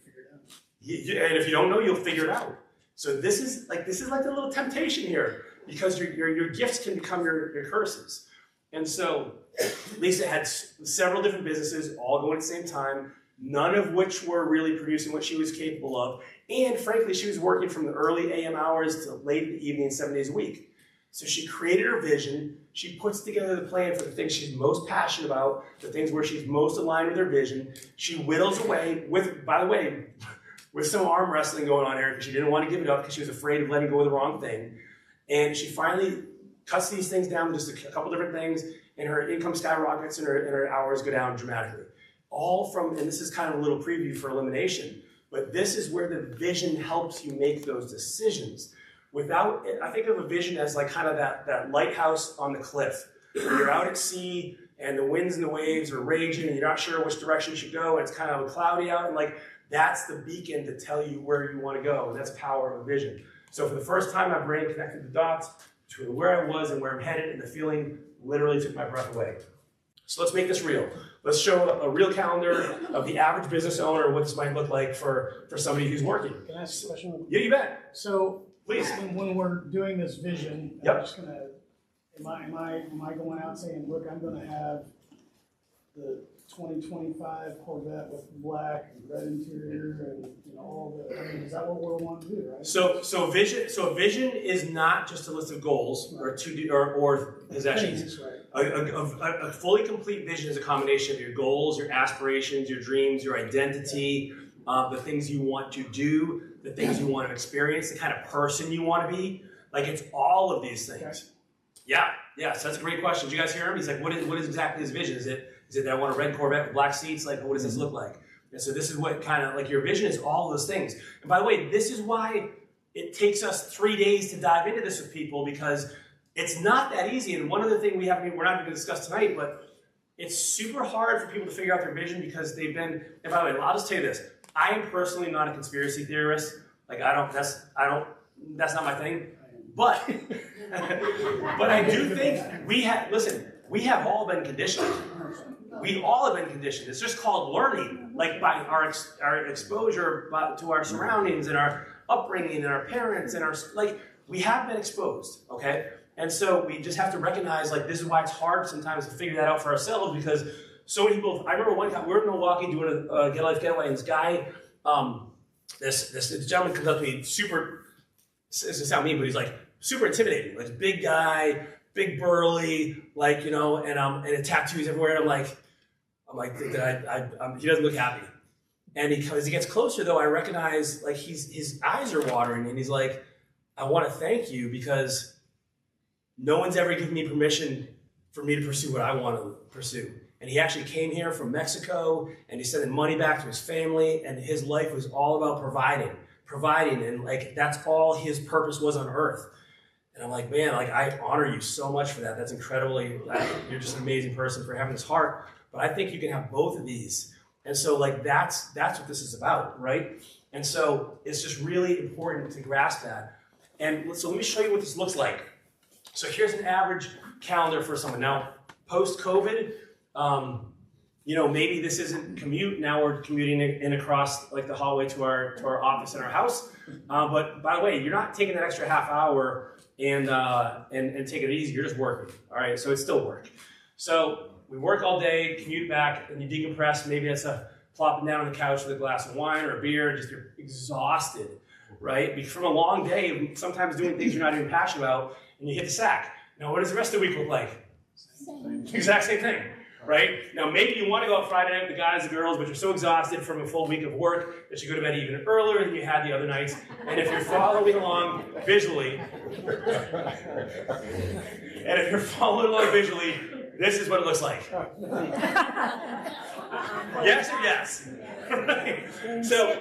if you don't know, you'll figure it out. So this is like the little temptation here. Because your gifts can become your curses. And so Lisa had several different businesses all going at the same time, none of which were really producing what she was capable of. And frankly, she was working from the early AM hours to late in the evening, 7 days a week. So she created her vision. She puts together the plan for the things she's most passionate about, the things where she's most aligned with her vision. She whittles away with, by the way, with some arm wrestling going on here, because she didn't want to give it up because she was afraid of letting go of the wrong thing. And she finally cuts these things down to just a couple different things, and her income skyrockets and her hours go down dramatically. All from, and this is kind of a little preview for elimination, but this is where the vision helps you make those decisions. Without, I think of a vision as like kind of that lighthouse on the cliff. When you're out at sea and the winds and the waves are raging and you're not sure which direction you should go and it's kind of cloudy out, and like that's the beacon to tell you where you want to go, and that's the power of a vision. So for the first time, my brain connected the dots between where I was and where I'm headed, and the feeling literally took my breath away. So let's make this real. Let's show a real calendar of the average business owner, what this might look like for somebody who's working. Can I ask a question? Yeah, you bet. So, Please. when we're doing this vision, Yep. I'm just gonna, am I going out saying, look, I'm gonna have the 2025 Corvette with black and red interior and all the, I mean, is that what we want to do, right? So a vision is not just a list of goals or or possessions. Right. A fully complete vision is a combination of your goals, your aspirations, your dreams, your identity, the things you want to do, the things you want to experience, the kind of person you want to be. Like, it's all of these things. Okay. Yeah. So that's a great question. Did you guys hear him? He's like, what is exactly his vision? Is it that I want a red Corvette with black seats? Like, what does this look like? And so this is what kind of, like, your vision is all those things. And by the way, this is why it takes us 3 days to dive into this with people, because it's not that easy. And one other thing we're not going to discuss tonight, but it's super hard for people to figure out their vision because they've been, and by the way, I'll just tell you this. I am personally not a conspiracy theorist. Like, that's not my thing. But, but I do think we have all been conditioned. We all have been conditioned. It's just called learning, like by our exposure to our surroundings and our upbringing and our parents and we have been exposed, okay? And so we just have to recognize, like, this is why it's hard sometimes to figure that out for ourselves, because so many people, I remember one time, we were in Milwaukee doing a Get Life Getaway, and this guy, this gentleman comes up to me, super, this doesn't sound mean, but he's like super intimidating, like big guy, big burly, like, and tattoos everywhere. And I'm like, he doesn't look happy. And as he gets closer, though, I recognize, like, his eyes are watering, and he's like, I want to thank you because no one's ever given me permission for me to pursue what I want to pursue. And he actually came here from Mexico, and he's sending money back to his family, and his life was all about providing, and like that's all his purpose was on earth. And I'm like, man, like, I honor you so much for that. That's incredibly, you're just an amazing person for having this heart. But I think you can have both of these. And so, like, that's what this is about, right? And so it's just really important to grasp that. And so let me show you what this looks like. So here's an average calendar for someone. Now, post-COVID, maybe this isn't commute. Now we're commuting in across, like, the hallway to our office in our house. But by the way, you're not taking that extra half hour and taking it easy. You're just working. All right, so it's still work. So we work all day, commute back, and you decompress. Maybe it's plopping down on the couch with a glass of wine or a beer, just you're exhausted, right? Because from a long day, sometimes doing things you're not even passionate about, and you hit the sack. Now, what does the rest of the week look like? Exact same thing, right? Now, maybe you want to go out Friday night with the guys and girls, but you're so exhausted from a full week of work that you go to bed even earlier than you had the other nights. And if you're following along visually, this is what it looks like. Yes or yes? Right? So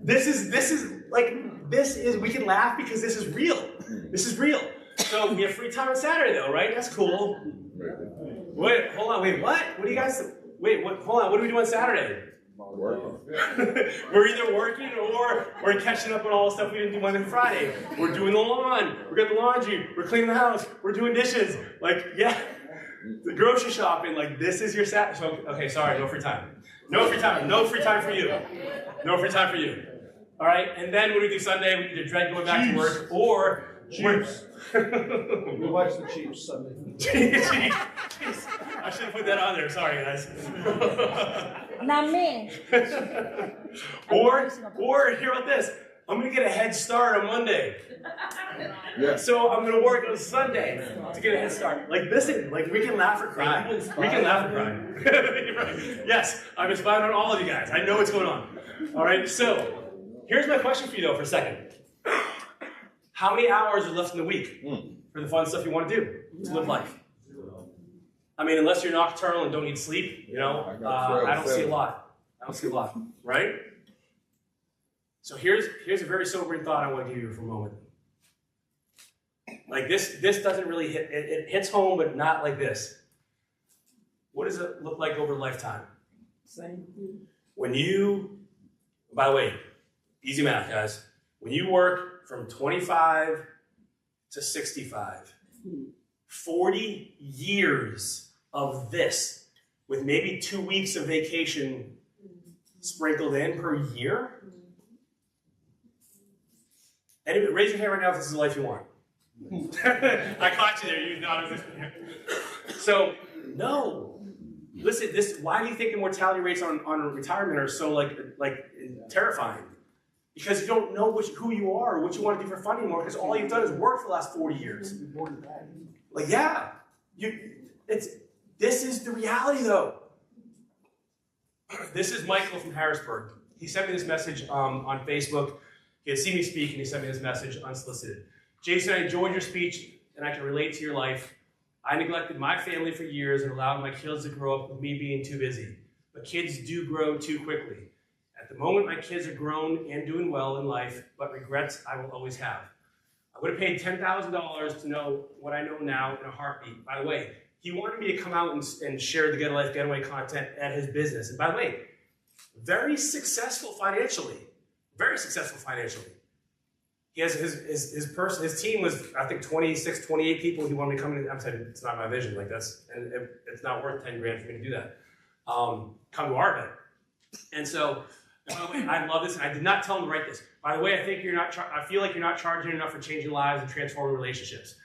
this is we can laugh because this is real. This is real. So we have free time on Saturday though, right? That's cool. Wait, hold on, wait, what? What do you guys, hold on, what do we do on Saturday? We're either working or we're catching up on all the stuff we didn't do Monday and Friday. We're doing the lawn, we got the laundry, we're cleaning the house, we're doing dishes. Like, yeah, the grocery shopping, like, this is your Saturday. So, okay, sorry, no free time. No free time, no free time for you. No free time for you. All right, and then when we do Sunday, we either dread going back to work or Chiefs. We watch the Chiefs Sunday. Chiefs. I should have put that on there. Sorry, guys. Not me. Or hear about this. I'm going to get a head start on Monday. Yeah. So I'm going to work on Sunday to get a head start. Like, listen, like, we can laugh or cry. We can laugh or cry. Yes, I'm inspired on all of you guys. I know what's going on. All right, so here's my question for you, though, for a second. How many hours are left in the week for the fun stuff you want to do to live life? I mean, unless you're nocturnal and don't need sleep, you know, I don't see a lot. I don't see a lot, right? So here's a very sobering thought I want to give you for a moment. Like this doesn't really hit, it hits home, but not like this. What does it look like over a lifetime? Same thing. When you, by the way, easy math, guys. When you work from 25 to 65, 40 years of this, with maybe 2 weeks of vacation sprinkled in per year. Anybody, raise your hand right now if this is the life you want. I caught you there. You nodded. So, no. Listen, why do you think the mortality rates on retirement are so like terrifying? Because you don't know who you are or what you want to do for fun anymore, because all you've done is work for the last 40 years. Like, yeah. This is the reality, though. This is Michael from Harrisburg. He sent me this message on Facebook. He had seen me speak, and he sent me this message unsolicited. Jason, I enjoyed your speech, and I can relate to your life. I neglected my family for years and allowed my kids to grow up with me being too busy. But kids do grow too quickly. At the moment, my kids are grown and doing well in life, but regrets I will always have. I would have paid $10,000 to know what I know now in a heartbeat. By the way, he wanted me to come out and share the Get a Life Getaway content at his business. And by the way, very successful financially. Very successful financially. He has his team was, I think, 26, 28 people. He wanted me to come in. I'm saying it's not my vision. Like it's not worth 10 grand for me to do that. Come to our event. And so, by the way, I love this, and I did not tell him to write this. By the way, I feel like you're not charging enough for changing lives and transforming relationships.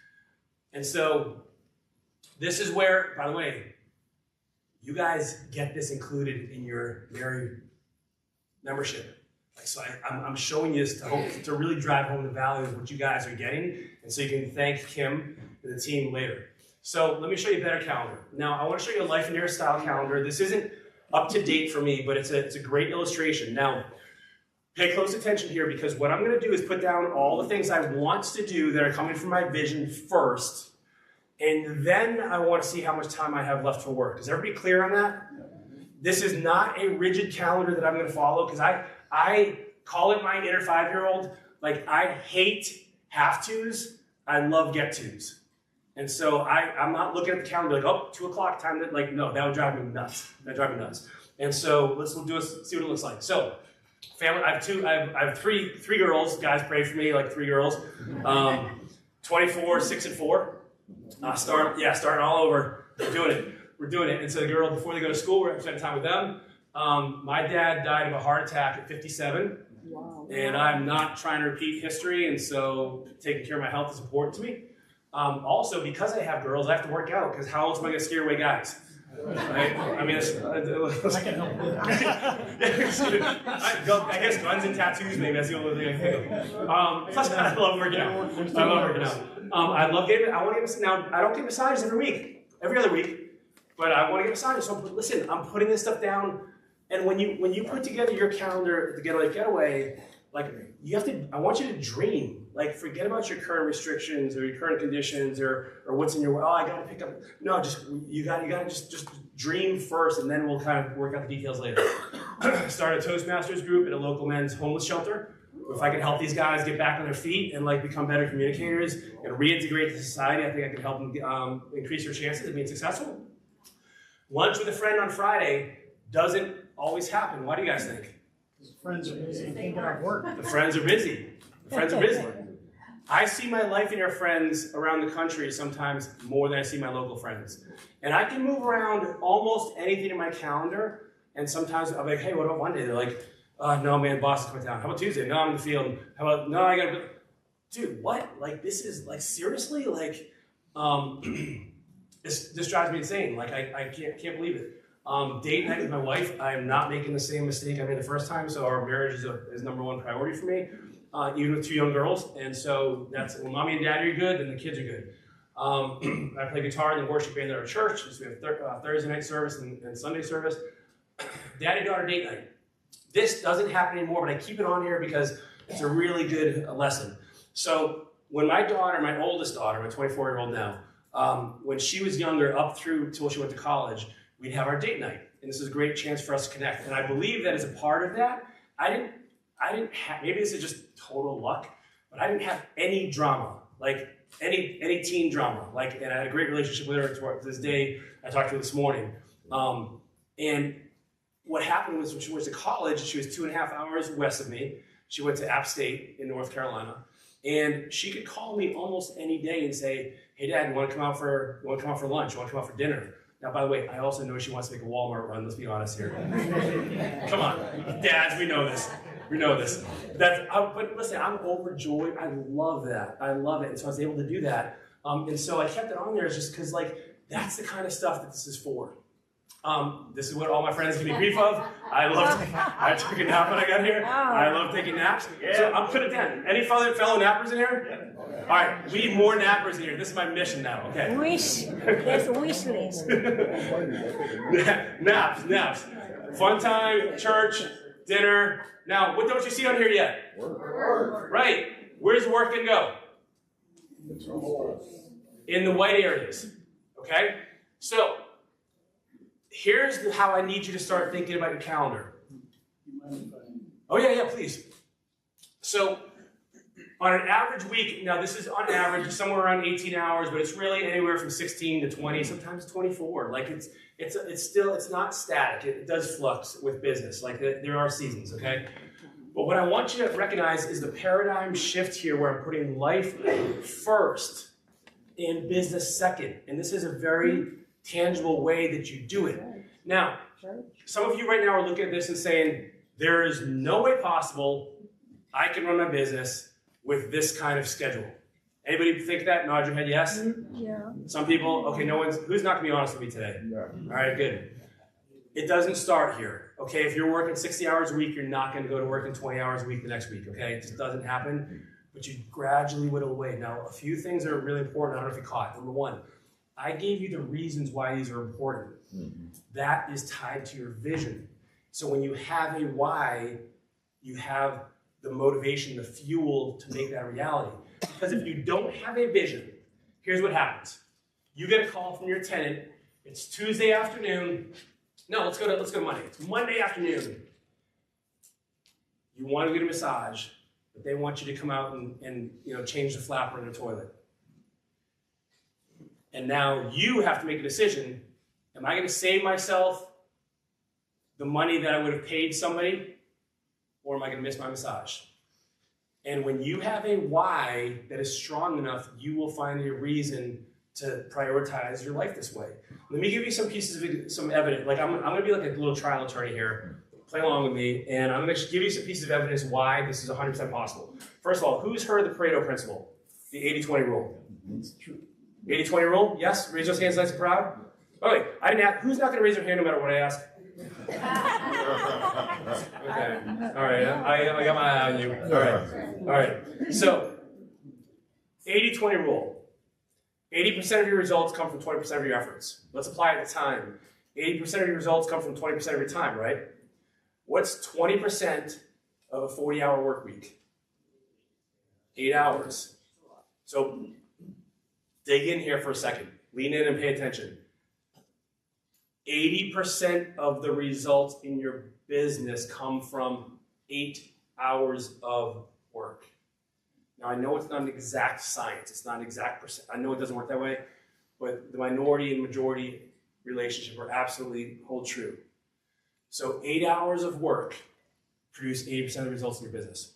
And so, this is where, by the way, you guys get this included in your MAREI membership. Like, so I'm showing you this to really drive home the value of what you guys are getting, and so you can thank Kim and the team later. So let me show you a better calendar. Now, I want to show you a Lifeonaire style calendar. This isn't up to date for me, but it's a great illustration. Now, pay close attention here, because what I'm going to do is put down all the things I want to do that are coming from my vision first, and then I want to see how much time I have left for work. Is everybody clear on that? This is not a rigid calendar that I'm going to follow, because I call it my inner 5-year-old. Like, I hate have-tos. I love get-tos. And so I'm not looking at the calendar like, oh, 2 o'clock time. Like, no, that would drive me nuts. That would drive me nuts. And so let's see what it looks like. So, family, I have three girls. Guys, pray for me, like 3 girls. 24, 6, and 4. Starting all over. We're doing it. And so the girls, before they go to school, we're spending time with them. My dad died of a heart attack at 57. Wow. And I'm not trying to repeat history, and so taking care of my health is important to me. Also, because I have girls, I have to work out, because how else am I going to scare away guys? Right? I mean, I can help with that. I guess guns and tattoos, maybe that's the only thing I think of. Plus, I love working out. I love getting. I want to get now. I don't get massages every other week, but I want to get massages. So listen, I'm putting this stuff down, and when you put together your calendar to Get a Life Getaway, like you have to. I want you to dream. Like, forget about your current restrictions or your current conditions or what's in your way. Oh, I got to pick up. No, you got to just dream first, and then we'll kind of work out the details later. Start a Toastmasters group at a local men's homeless shelter. If I can help these guys get back on their feet and like become better communicators and reintegrate to society, I think I can help them increase their chances of being successful. Lunch with a friend on Friday doesn't always happen. Why do you guys think? Because friends are busy and can't get off work. The friends are busy. I see my Lifeonaire friends around the country sometimes more than I see my local friends. And I can move around almost anything in my calendar, and sometimes I'm like, hey, what about Monday? They're like, no, man, boss is coming down. How about Tuesday? No, I'm in the field. How about, no, I gotta go. Dude, what? Like, this is, like, seriously? Like, this drives me insane. Like, I can't believe it. Date night with my wife, I am not making the same mistake I made the first time, so our marriage is number one priority for me. Even with 2 young girls, and so that's when mommy and daddy are good, then the kids are good. I play guitar in the worship band at our church, so we have Thursday night service and Sunday service. Daddy-daughter date night. This doesn't happen anymore, but I keep it on here because it's a really good lesson. So when my daughter, my oldest daughter, my 24-year-old now, When she was younger, up through till she went to college, we'd have our date night. And this is a great chance for us to connect. And I believe that as a part of that, I didn't have, maybe this is just total luck, but I didn't have any drama, like any teen drama. Like, and I had a great relationship with her to this day. I talked to her this morning. And what happened was when she went to college, she was 2.5 hours west of me. She went to App State in North Carolina. And she could call me almost any day and say, hey, Dad, you want to come out for lunch? You want to come out for dinner? Now, by the way, I also know she wants to make a Walmart run. Let's be honest here. Come on, dads, we know this. We know this. But listen, I'm overjoyed. I love that. I love it. And so I was able to do that. And so I kept it on there just because, like, that's the kind of stuff that this is for. This is what all my friends give me grief of. I took a nap when I got here. I love taking naps. So I'm put it down. Any fellow nappers in here? All right, we need more nappers in here. This is my mission now, okay? Wish. There's a wish list. Naps. Fun time, church, dinner. Now, what don't you see on here yet? Work. Right. Where's work going to go? In the white areas. Okay? So, here's how I need you to start thinking about your calendar. Oh, yeah, please. So, on an average week, now this is on average somewhere around 18 hours, but it's really anywhere from 16 to 20, sometimes 24. Like it's not static. It does flux with business. Like there are seasons, okay? But what I want you to recognize is the paradigm shift here where I'm putting life first and business second. And this is a very tangible way that you do it. Now, some of you right now are looking at this and saying, there is no way possible I can run my business with this kind of schedule. Anybody think that? Nod your head yes? Yeah. Some people, okay, who's not gonna be honest with me today? Yeah. All right, good. It doesn't start here, okay? If you're working 60 hours a week, you're not gonna go to working 20 hours a week the next week, okay? It just doesn't happen, but you gradually whittle away. Now, a few things are really important. I don't know if you caught. Number one, I gave you the reasons why these are important. That is tied to your vision. So when you have a why, you have the motivation, the fuel to make that reality. Because if you don't have a vision, here's what happens. You get a call from your tenant. It's Tuesday afternoon. No, let's go to Monday. It's Monday afternoon. You want to get a massage, but they want you to come out and change the flapper in the toilet. And now you have to make a decision. Am I going to save myself the money that I would have paid somebody? Or am I going to miss my massage? And when you have a why that is strong enough, you will find a reason to prioritize your life this way. Let me give you some pieces of some evidence. Like I'm going to be like a little trial attorney here. Play along with me, and I'm going to give you some pieces of evidence why this is 100% possible. First of all, who's heard the Pareto principle? The 80-20 rule. It's true. 80-20 rule? Yes? Raise those hands nice and proud. Oh, wait, I didn't ask. Who's not going to raise their hand no matter what I ask? Okay. All right. I got my eye on you. All right. So, 80-20 rule. 80% of your results come from 20% of your efforts. Let's apply it to time. 80% of your results come from 20% of your time, right? What's 20% of a 40-hour work week? 8 hours. So, dig in here for a second. Lean in and pay attention. 80% of the results in your business come from 8 hours of work. Now, I know it's not an exact science. It's not an exact percent. I know it doesn't work that way, but the minority and majority relationship are absolutely hold true. So 8 hours of work produce 80% of the results in your business.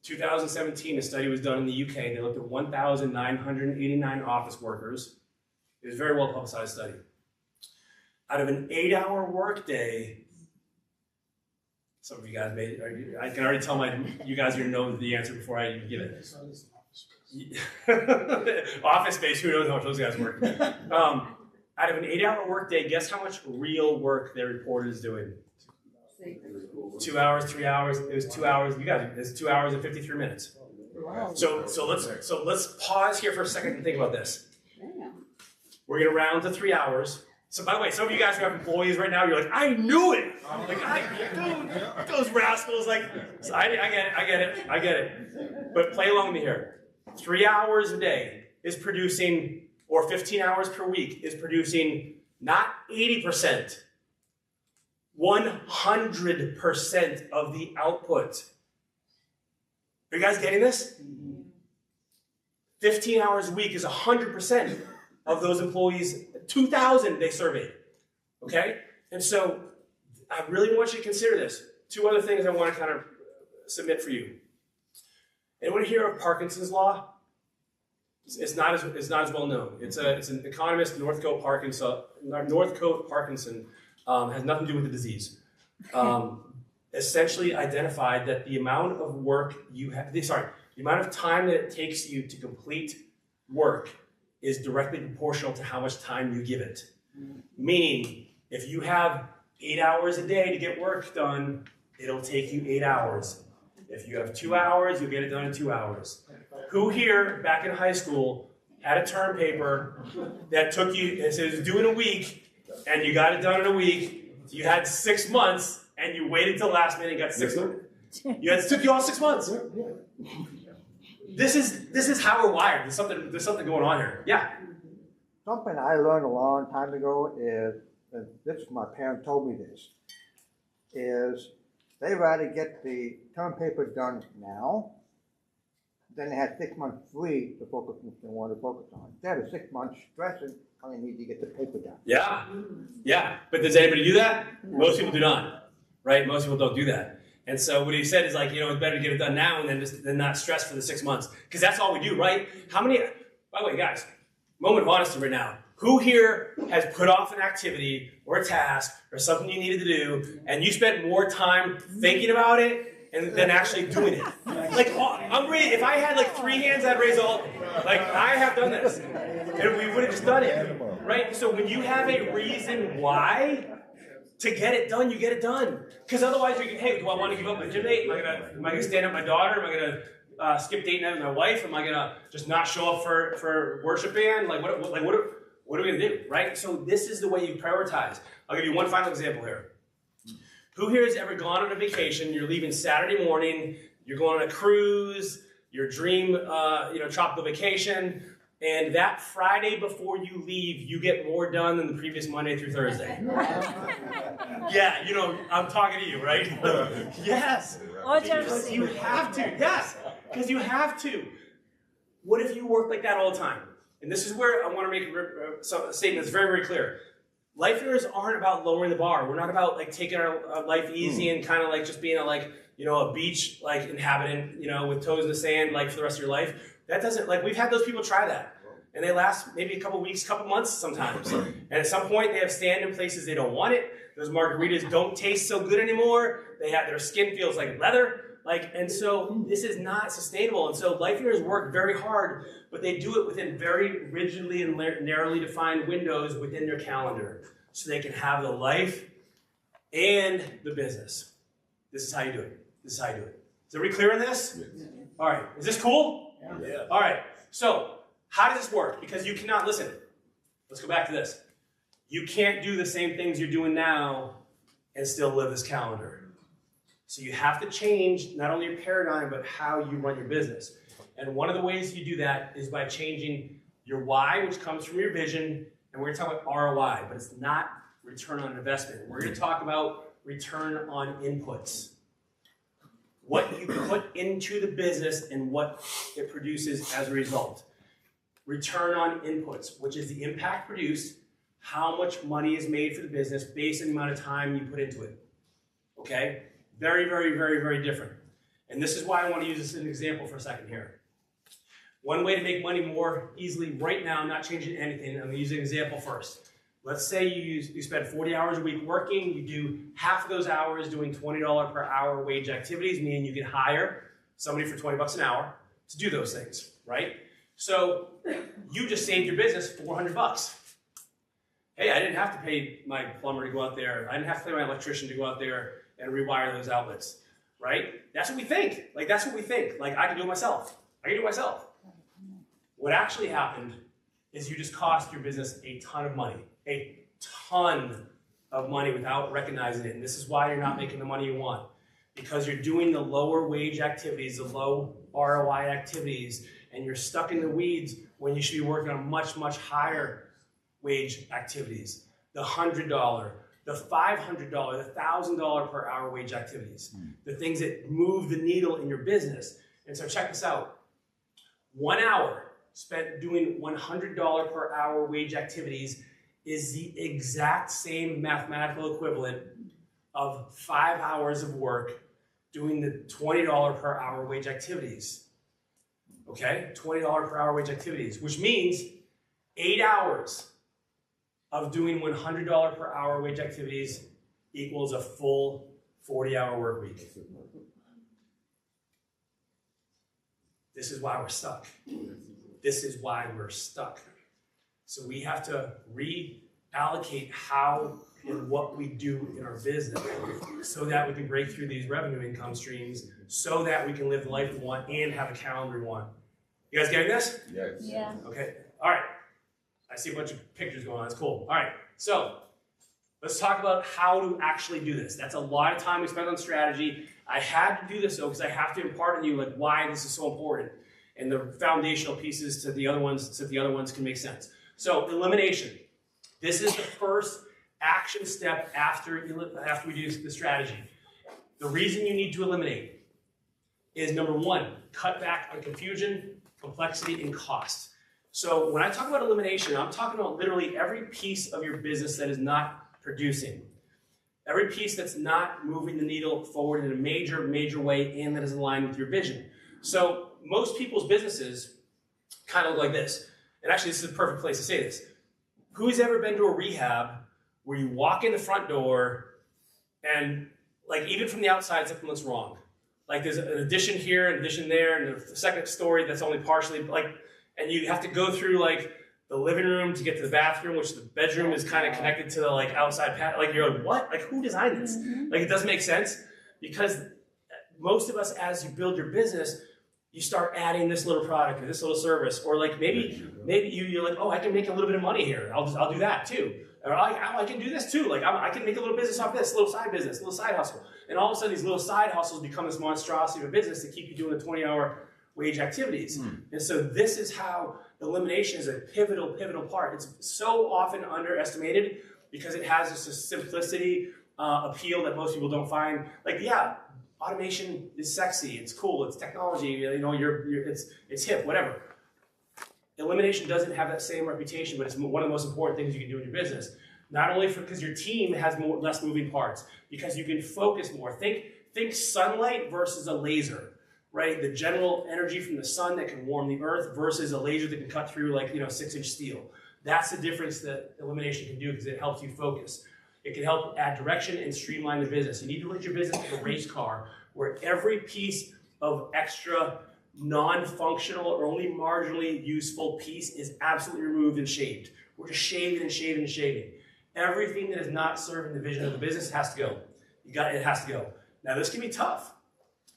2017, a study was done in the UK. They looked at 1,989 office workers. It was a very well publicized study. Out of an 8-hour workday, some of you guys I can already tell you guys are going to know the answer before I even give it. Office space, who knows how much those guys work. Out of an 8-hour workday, guess how much real work their reporter is doing? 2 hours, 3 hours. It was 2 hours. You guys, it's 2 hours and 53 minutes. So let's pause here for a second and think about this. We're going to round to 3 hours. So by the way, some of you guys who have employees right now, you're like, I knew it. Dude, those rascals. Like, so I get it. But play along with me here. 3 hours a day is producing, or 15 hours per week is producing not 80%, 100% of the output. Are you guys getting this? 15 hours a week is 100% of those employees, 2,000 they surveyed, okay? And so I really want you to consider this. 2 other things I want to kind of submit for you. Anyone hear of Parkinson's law? It's not as well known. It's an economist, Northcote Parkinson, has nothing to do with the disease. Essentially identified that the amount of work you have, the amount of time that it takes you to complete work is directly proportional to how much time you give it. Meaning, if you have 8 hours a day to get work done, it'll take you 8 hours. If you have 2 hours, you'll get it done in 2 hours. Who here, back in high school, had a term paper that took you, it says due in a week, and you got it done in a week, you had 6 months, and you waited till last minute and got 6 months? It took you all 6 months. This is how we're wired. There's something going on here. Yeah. Something I learned a long time ago is, and this my parents told me this, is they rather get the term paper done now, then they had 6 months free to focus on what they want to focus on. Instead of 6 months stressing, I need to get the paper done. Yeah. Yeah. But does anybody do that? Most people do not. Right? Most people don't do that. And so what he said is like, it's better to get it done now than not stress for the 6 months. Because that's all we do, right? By the way, guys, moment of honesty right now. Who here has put off an activity or a task or something you needed to do, and you spent more time thinking about it than actually doing it? If I had 3 hands, I'd raise all. I have done this, and we would have just done it, right? So when you have a reason why to get it done, you get it done. Because otherwise, hey, do I want to give up my gym date? Am I gonna stand up my daughter? Am I gonna skip date night with my wife? Am I gonna just not show up for worship band? What are we going to do, right? So this is the way you prioritize. I'll give you one final example here. Who here has ever gone on a vacation? You're leaving Saturday morning. You're going on a cruise. Your dream, tropical vacation. And that Friday before you leave, you get more done than the previous Monday through Thursday. Yeah, I'm talking to you, right? Yes. Because you have to. Yes. Because you have to. What if you work like that all the time? And this is where I want to make a statement that's very, very clear. Lifeonaires aren't about lowering the bar. We're not about taking our life easy and kind of just being a beach inhabitant, with toes in the sand for the rest of your life. That doesn't we've had those people try that, and they last maybe a couple weeks, couple months sometimes. And at some point they have stand in places they don't want it. Those margaritas don't taste so good anymore. Their skin feels like leather. And so this is not sustainable. And so Lifeonaires work very hard, but they do it within very rigidly and narrowly defined windows within their calendar, so they can have the life and the business. This is how you do it. This is how you do it. Is everybody clear on this? Yes. All right. Is this cool? Yeah. All right. So how does this work? Because you cannot, listen, let's go back to this. You can't do the same things you're doing now and still live this calendar. So you have to change not only your paradigm, but how you run your business. And one of the ways you do that is by changing your why, which comes from your vision, and we're going to talk about ROI, but it's not return on investment. We're going to talk about return on inputs. What you put into the business and what it produces as a result. Return on inputs, which is the impact produced, how much money is made for the business based on the amount of time you put into it. Okay? Very, very, very, very different. And this is why I want to use this as an example for a second here. One way to make money more easily right now, I'm not changing anything, I'm going to use an example first. Let's say you spend 40 hours a week working, you do half of those hours doing $20 per hour wage activities, meaning you can hire somebody for 20 bucks an hour to do those things, right? So you just saved your business 400 bucks. Hey, I didn't have to pay my plumber to go out there. I didn't have to pay my electrician to go out there and rewire those outlets, right? That's what we think. That's what we think. I can do it myself. I can do it myself. What actually happened is you just cost your business a ton of money. A ton of money without recognizing it. And this is why you're not making the money you want. Because you're doing the lower wage activities, the low ROI activities, and you're stuck in the weeds when you should be working on much, much higher wage activities. The $100, the $500, the $1,000 per hour wage activities. The things that move the needle in your business. And so check this out. 1 hour spent doing $100 per hour wage activities is the exact same mathematical equivalent of 5 hours of work doing the $20 per hour wage activities. Okay, $20 per hour wage activities, which means 8 hours of doing $100 per hour wage activities equals a full 40-hour work week. This is why we're stuck. This is why we're stuck. So we have to reallocate how and what we do in our business so that we can break through these revenue income streams so that we can live the life we want and have a calendar we want. You guys getting this? Yes. Yeah. Okay, all right. I see a bunch of pictures going on, that's cool. All right, so let's talk about how to actually do this. That's a lot of time we spent on strategy. I had to do this though because I have to impart on you like why this is so important and the foundational pieces to the other ones so the other ones can make sense. So elimination. This is the first action step after we do the strategy. The reason you need to eliminate is number one, cut back on confusion, complexity, and cost. So when I talk about elimination, I'm talking about literally every piece of your business that is not producing. Every piece that's not moving the needle forward in a major, major way and that is aligned with your vision. So most people's businesses kind of look like this. And actually, this is a perfect place to say this. Who's ever been to a rehab where you walk in the front door and like even from the outside something looks wrong? Like there's an addition here, an addition there, and the second story that's only partially like, and you have to go through like the living room to get to the bathroom, which the bedroom is kind of connected to the like outside pat. Like you're like, what? Like who designed this? Like it doesn't make sense because most of us, as you build your business, you start adding this little product or this little service, or like maybe you're like, oh, I can make a little bit of money here. I'll do that too. Or I can do this too. Like I can make a little business off this, little side business, little side hustle. And all of a sudden, these little side hustles become this monstrosity of a business to keep you doing the 20-hour wage activities. And so this is how elimination is a pivotal part. It's so often underestimated because it has this simplicity appeal that most people don't find. Like, yeah, automation is sexy, it's cool, it's technology, you know, it's hip, whatever. Elimination doesn't have that same reputation, but it's one of the most important things you can do in your business. Not only because your team has less moving parts, because you can focus more. Think sunlight versus a laser, right? The general energy from the sun that can warm the earth versus a laser that can cut through like 6-inch steel. That's the difference that elimination can do because it helps you focus. It can help add direction and streamline the business. You need to look at your business like a race car where every piece of extra non-functional or only marginally useful piece is absolutely removed and shaved. We're just shaving and shaving and shaving. Everything that is not serving the vision of the business has to go. It has to go. Now this can be tough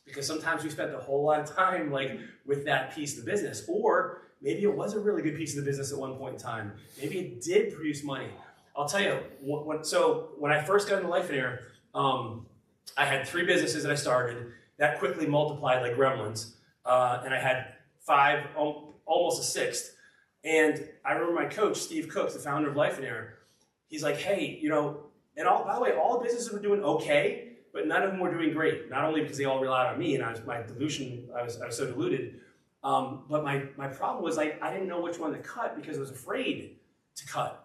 because sometimes we spent a whole lot of time like with that piece of the business, or maybe it was a really good piece of the business at one point in time. Maybe it did produce money. I'll tell you, when I first got into Lifeonaire, I had 3 businesses that I started that quickly multiplied like gremlins, and I had 5, almost a 6th. And I remember my coach, Steve Cooks, the founder of Lifeonaire, he's like, hey, and by the way, all the businesses were doing okay, but none of them were doing great. Not only because they all relied on me, and I was so deluded, but my problem was I didn't know which one to cut because I was afraid to cut.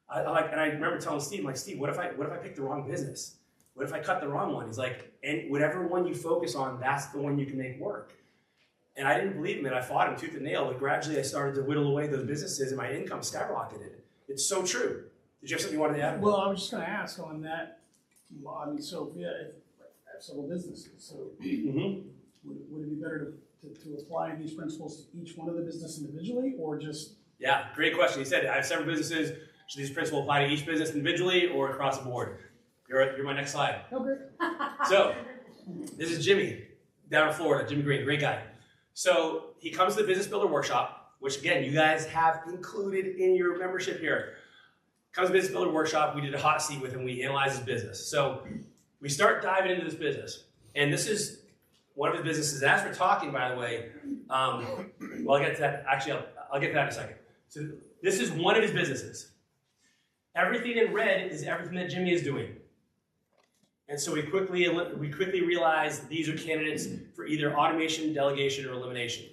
And I remember telling Steve, I'm like, Steve, what if I pick the wrong business? What if I cut the wrong one? He's like, and whatever one you focus on, that's the one you can make work. And I didn't believe him, and I fought him tooth and nail, but gradually I started to whittle away those businesses, and my income skyrocketed. It's so true. Did you have something you wanted to add? Well, I was just going to ask on that. I mean, so yeah, I have several businesses. So would it be better to apply these principles to each one of the business individually, or just? Yeah, great question. He said, I have several businesses. Should these principles apply to each business individually or across the board? You're my next slide. Okay. So, this is Jimmy down in Florida, Jimmy Green, great guy. So, he comes to the Business Builder Workshop, which again, you guys have included in your membership here. Comes to Business Builder Workshop, we did a hot seat with him, we analyzed his business. So, we start diving into this business. And this is one of his businesses, and as we're talking, by the way, well, I'll get to that. Actually, I'll get to that in a second. So this is one of his businesses. Everything in red is everything that Jimmy is doing. And so we quickly realized these are candidates for either automation, delegation, or elimination.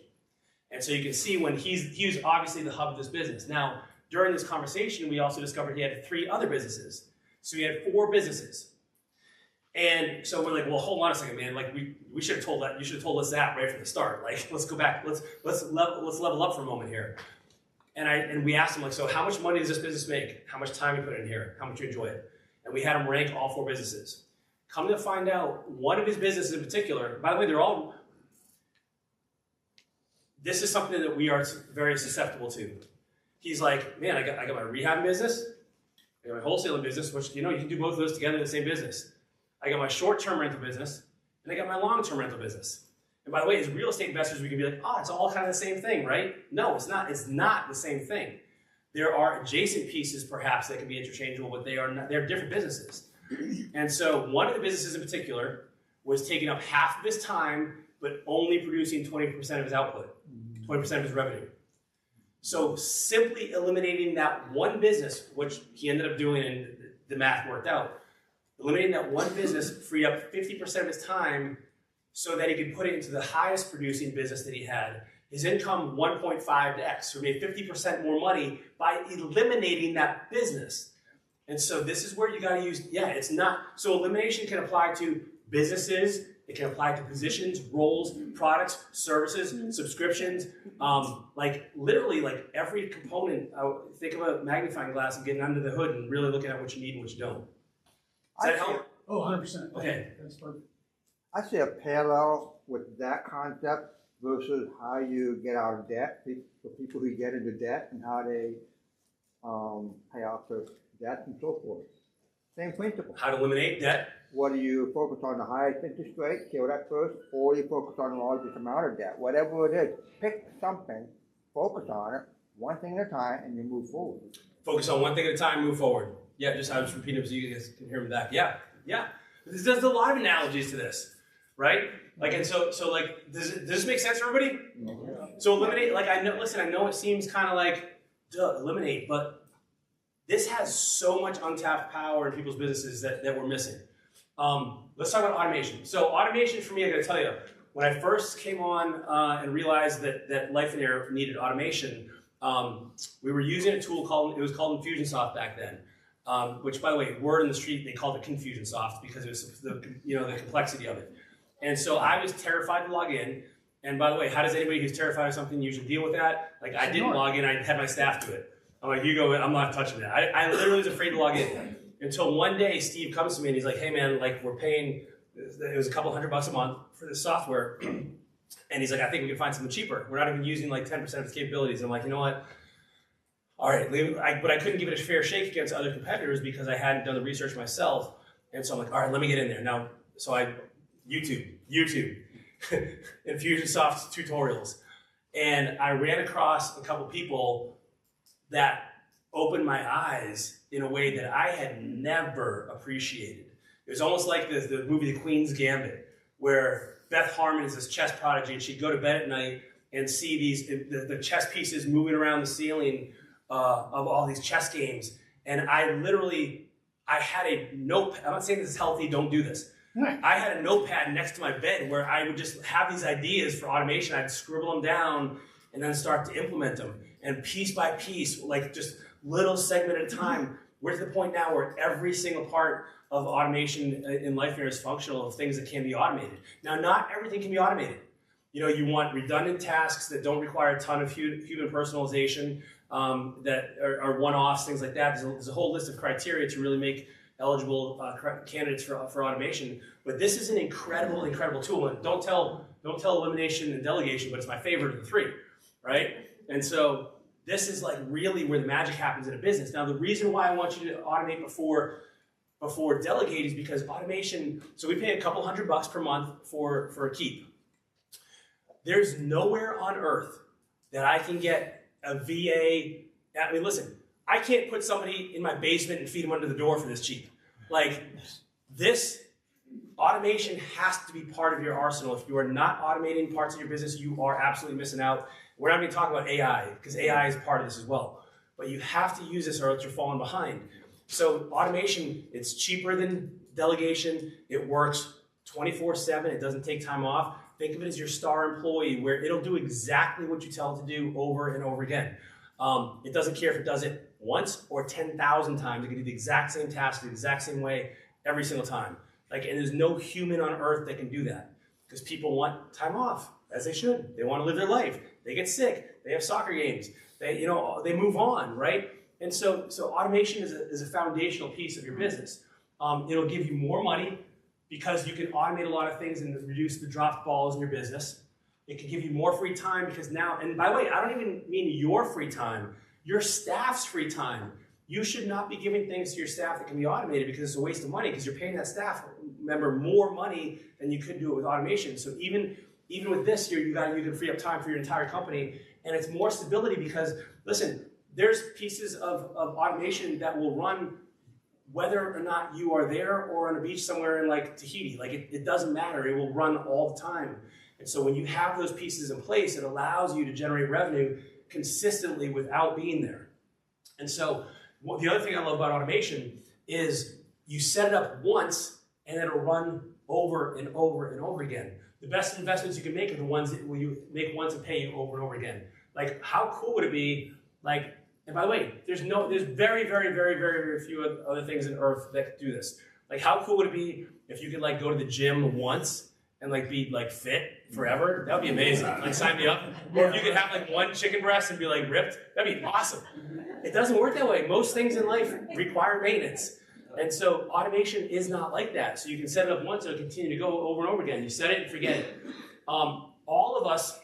And so you can see when he was obviously the hub of this business. Now, during this conversation, we also discovered he had 3 other businesses. So he had 4 businesses. And so we're like, well, hold on a second, man. Like we should have told that. You should have told us that right from the start. Like, let's go back. Let's level up for a moment here. And we asked him, like, so how much money does this business make? How much time you put in here? How much you enjoy it? And we had him rank all 4 businesses. Come to find out, one of his businesses in particular, by the way, this is something that we are very susceptible to. He's like, man, I got my rehab business, I got my wholesaling business, which, you can do both of those together in the same business. I got my short-term rental business, and I got my long-term rental business. And by the way, as real estate investors, we can be like, oh, it's all kind of the same thing, right? No, it's not. It's not the same thing. There are adjacent pieces, perhaps, that can be interchangeable, but they're different businesses. And so one of the businesses in particular was taking up half of his time, but only producing 20% of his output, 20% of his revenue. So simply eliminating that one business, which he ended up doing and the math worked out, eliminating that one business freed up 50% of his time so that he could put it into the highest producing business that he had. His income 1.5x, so he made 50% more money by eliminating that business. And so this is where you got to use, it's not, so elimination can apply to businesses, it can apply to positions, roles, products, services, subscriptions, literally like every component. Think of a magnifying glass and getting under the hood and really looking at what you need and what you don't. Does that help? Oh, 100%. Okay. That's perfect. I see a parallel with that concept versus how you get out of debt, for people who get into debt and how they pay off their debt and so forth. Same principle. How to eliminate debt. Whether you focus on the highest interest rate, kill that first, or you focus on the largest amount of debt, whatever it is, pick something, focus on it, one thing at a time, and you move forward. Focus on one thing at a time, move forward. Yeah, just I was repeating it so you guys can hear me back. Yeah. There's a lot of analogies to this, right? Like, and so like, does this make sense to everybody? So eliminate, like, I know it seems kind of like, eliminate, but this has so much untapped power in people's businesses that we're missing. Let's talk about automation. So automation for me, I gotta tell you, when I first came on and realized that Lifeonaire needed automation, we were using a tool called Infusionsoft back then. Which, by the way, word in the street, they called it Confusionsoft because it was the complexity of it. And so I was terrified to log in. And by the way, how does anybody who's terrified of something usually deal with that? Like, I didn't log in, I had my staff do it. I'm like, you go in, I'm not touching that. I literally was afraid to log in. Until one day, Steve comes to me and he's like, hey man, like, we're paying, it was a couple $100 a month for this software. And he's like, I think we can find something cheaper. We're not even using like 10% of its capabilities. And I'm like, you know what? All right, but I couldn't give it a fair shake against other competitors because I hadn't done the research myself. And so I'm like, all right, let me get in there. Now, so YouTube, Infusionsoft tutorials. And I ran across a couple people that opened my eyes in a way that I had never appreciated. It was almost like the movie The Queen's Gambit, where Beth Harmon is this chess prodigy and she'd go to bed at night and see the chess pieces moving around the ceiling of all these chess games. And I had a notepad. I'm not saying this is healthy, don't do this. I had a notepad next to my bed where I would just have these ideas for automation. I'd scribble them down and then start to implement them. And piece by piece, like just little segment at a time, we're to the point now where every single part of automation in Lifeonaire is functional of things that can be automated. Now, not everything can be automated. You want redundant tasks that don't require a ton of human personalization, that are one-offs, things like that. There's a whole list of criteria to really make eligible candidates for automation. But this is an incredible, incredible tool. And don't tell elimination and delegation, but it's my favorite of the 3, right? And so this is like really where the magic happens in a business. Now, the reason why I want you to automate before delegate is because automation, so we pay a couple $100 per month for a keep. There's nowhere on earth that I can get a VA. I mean, listen, I can't put somebody in my basement and feed them under the door for this cheap. Like, this automation has to be part of your arsenal. If you are not automating parts of your business, you are absolutely missing out. We're not going to talk about AI, because AI is part of this as well. But you have to use this or else you're falling behind. So automation, it's cheaper than delegation. It works 24/7. It doesn't take time off. Think of it as your star employee, where it'll do exactly what you tell it to do over and over again. It doesn't care if it does it once or 10,000 times. It can do the exact same task the exact same way every single time. Like, and there's no human on earth that can do that, because people want time off, as they should. They want to live their life. They get sick. They have soccer games. They move on, right? And so automation is a foundational piece of your business. It'll give you more money because you can automate a lot of things and reduce the dropped balls in your business. It can give you more free time because now, and by the way, I don't even mean your free time, your staff's free time. You should not be giving things to your staff that can be automated, because it's a waste of money, because you're paying that staff member more money than you could do it with automation. So even with this here, you can free up time for your entire company, and it's more stability because, listen, there's pieces of automation that will run whether or not you are there or on a beach somewhere in like Tahiti. Like it doesn't matter, it will run all the time. And so when you have those pieces in place, it allows you to generate revenue consistently without being there. And so the other thing I love about automation is you set it up once and it'll run over and over and over again. The best investments you can make are the ones that you make once and pay you over and over again. Like, how cool would it be? Like, and by the way, there's very, very, very, very, very few other things on earth that do this. Like, how cool would it be if you could like go to the gym once and like be like fit forever? That would be amazing. Like, sign me up. Or if you could have like one chicken breast and be like ripped, that'd be awesome. It doesn't work that way. Most things in life require maintenance. And so automation is not like that. So you can set it up once and it'll continue to go over and over again. You set it and forget it. All of us,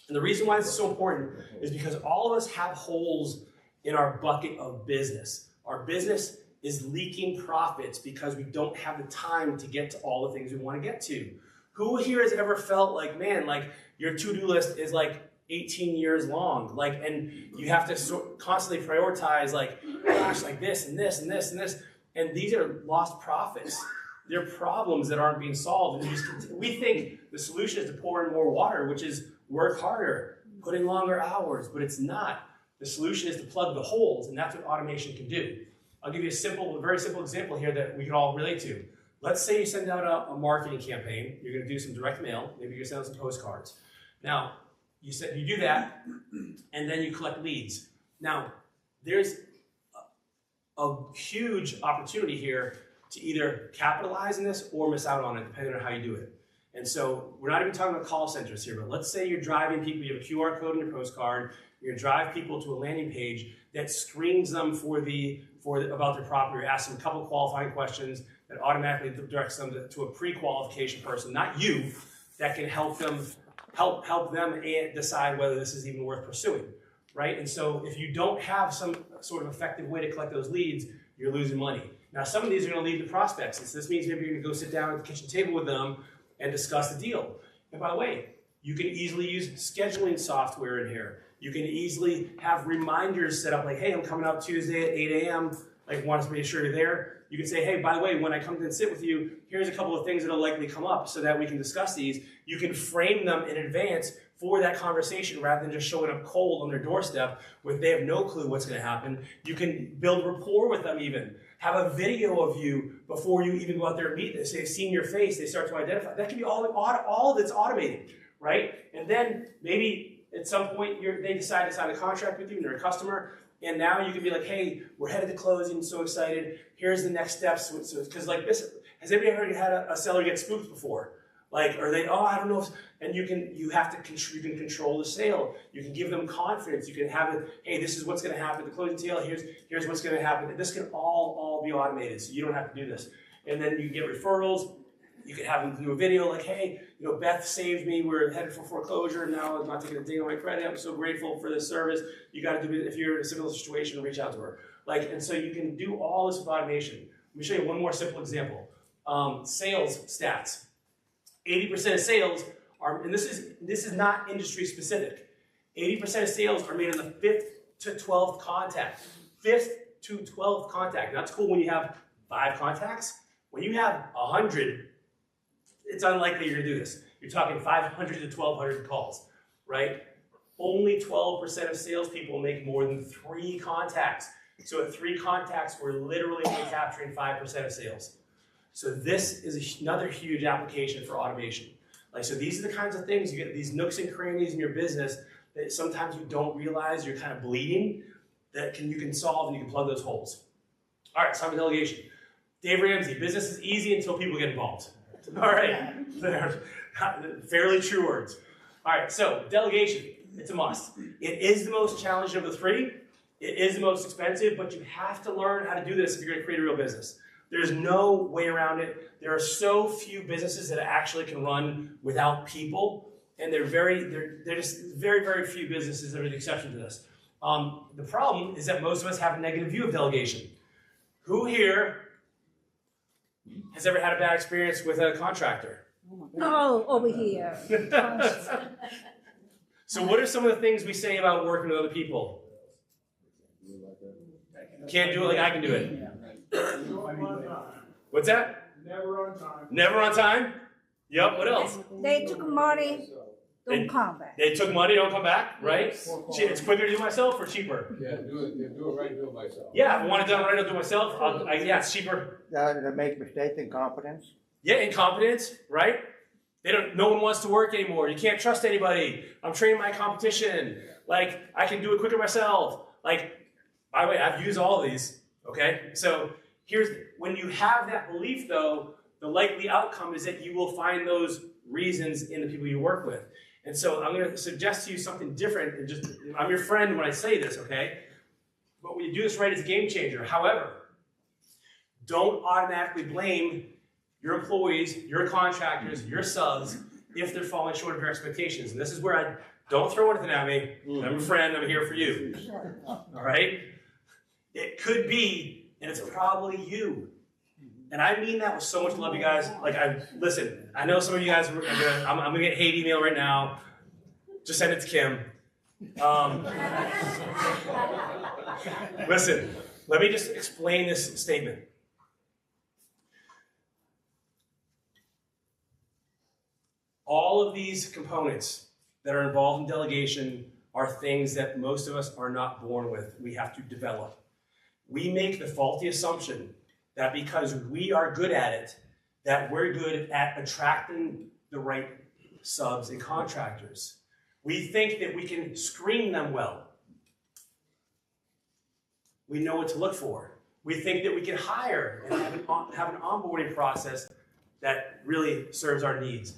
and the reason why this is so important is because all of us have holes in our bucket of business. Our business is leaking profits because we don't have the time to get to all the things we want to get to. Who here has ever felt like, man, like your to-do list is like 18 years long, like, and you have to constantly prioritize, like, gosh, like this and this and this and this, and these are lost profits. They're problems that aren't being solved. And we think the solution is to pour in more water, which is work harder, put in longer hours, but it's not. The solution is to plug the holes, and that's what automation can do. I'll give you a very simple example here that we can all relate to. Let's say you send out a marketing campaign. You're going to do some direct mail. Maybe you're going to send out some postcards. Now, you do that, and then you collect leads. Now, there's a huge opportunity here to either capitalize on this or miss out on it, depending on how you do it. And so we're not even talking about call centers here, but let's say you're driving people, you have a QR code in your postcard, you're going to drive people to a landing page that screens them about their property, or asks them a couple qualifying questions that automatically directs them to a pre-qualification person, not you, that can help them decide whether this is even worth pursuing, right? And so if you don't have some sort of effective way to collect those leads, you're losing money. Now, some of these are going to lead to prospects. And so this means maybe you're going to go sit down at the kitchen table with them and discuss the deal. And by the way, you can easily use scheduling software in here. You can easily have reminders set up like, hey, I'm coming out Tuesday at 8 a.m. Like, want to make sure you're there. You can say, hey, by the way, when I come and sit with you, here's a couple of things that'll likely come up so that we can discuss these. You can frame them in advance for that conversation rather than just showing up cold on their doorstep where they have no clue what's going to happen. You can build rapport with them even. Have a video of you before you even go out there and meet them. Say, they've seen your face, they start to identify. That can be all of it's automated, right? And then maybe at some point they decide to sign a contract with you and they're a customer. And now you can be like, hey, we're headed to closing, so excited. Here's the next steps. Because like this, has anybody ever had a seller get spooked before? Like, are they, I don't know. And you can control the sale. You can give them confidence. You can have it, hey, this is what's going to happen. The closing sale, here's what's going to happen. This can all be automated, so you don't have to do this. And then you get referrals. You can have them do a video like, hey, Beth saved me. We're headed for foreclosure. Now I'm not taking a ding on my credit. I'm so grateful for this service. You got to do it. If you're in a similar situation, reach out to her. Like, and so you can do all this with automation. Let me show you one more simple example. Sales stats. 80% of sales are, and this is not industry specific. 80% of sales are made in the 5th to 12th contact. 5th to 12th contact. Now, that's cool when you have 5 contacts. When you have 100, it's unlikely you're gonna do this. You're talking 500 to 1,200 calls, right? Only 12% of salespeople make more than 3 contacts. So at 3 contacts, we're literally only capturing 5% of sales. So this is another huge application for automation. Like, so these are the kinds of things, you get these nooks and crannies in your business that sometimes you don't realize you're kind of bleeding, that you can solve and you can plug those holes. All right, time for delegation. Dave Ramsey, business is easy until people get involved. All right, fairly true words. All right, so delegation, it's a must. It is the most challenging of the 3. It is the most expensive, but you have to learn how to do this if you're gonna create a real business. There's no way around it. There are so few businesses that actually can run without people, and they're just very, very few businesses that are the exception to this. The problem is that most of us have a negative view of delegation. Who here has ever had a bad experience with a contractor? Oh, over here. So what are some of the things we say about working with other people? Can't do it like I can do it. What's that? Never on time. Never on time? Yep, what else? They took money, don't come back. They took money, don't come back, right? It's quicker to do myself or cheaper? Yeah, do it right, do it myself. Yeah, if I want it done right, I'll do it myself. Yeah, it's cheaper. They make mistakes, incompetence. Yeah, incompetence, right? No one wants to work anymore. You can't trust anybody. I'm training my competition. Like, I can do it quicker myself. Like, by the way, I've used all of these, okay? So when you have that belief though, the likely outcome is that you will find those reasons in the people you work with. And so I'm gonna suggest to you something different, and I'm your friend when I say this, okay? But when you do this right, it's a game changer. However, don't automatically blame your employees, your contractors, your subs, if they're falling short of your expectations. And this is where don't throw anything at me. I'm a friend, I'm here for you. All right? It could be, and it's probably you. And I mean that with so much love, you guys. Like, listen, I know some of you guys are I'm gonna get hate email right now. Just send it to Kim. Listen, let me just explain this statement. All of these components that are involved in delegation are things that most of us are not born with. We have to develop. We make the faulty assumption that because we are good at it, that we're good at attracting the right subs and contractors. We think that we can screen them well. We know what to look for. We think that we can hire and have an onboarding process that really serves our needs.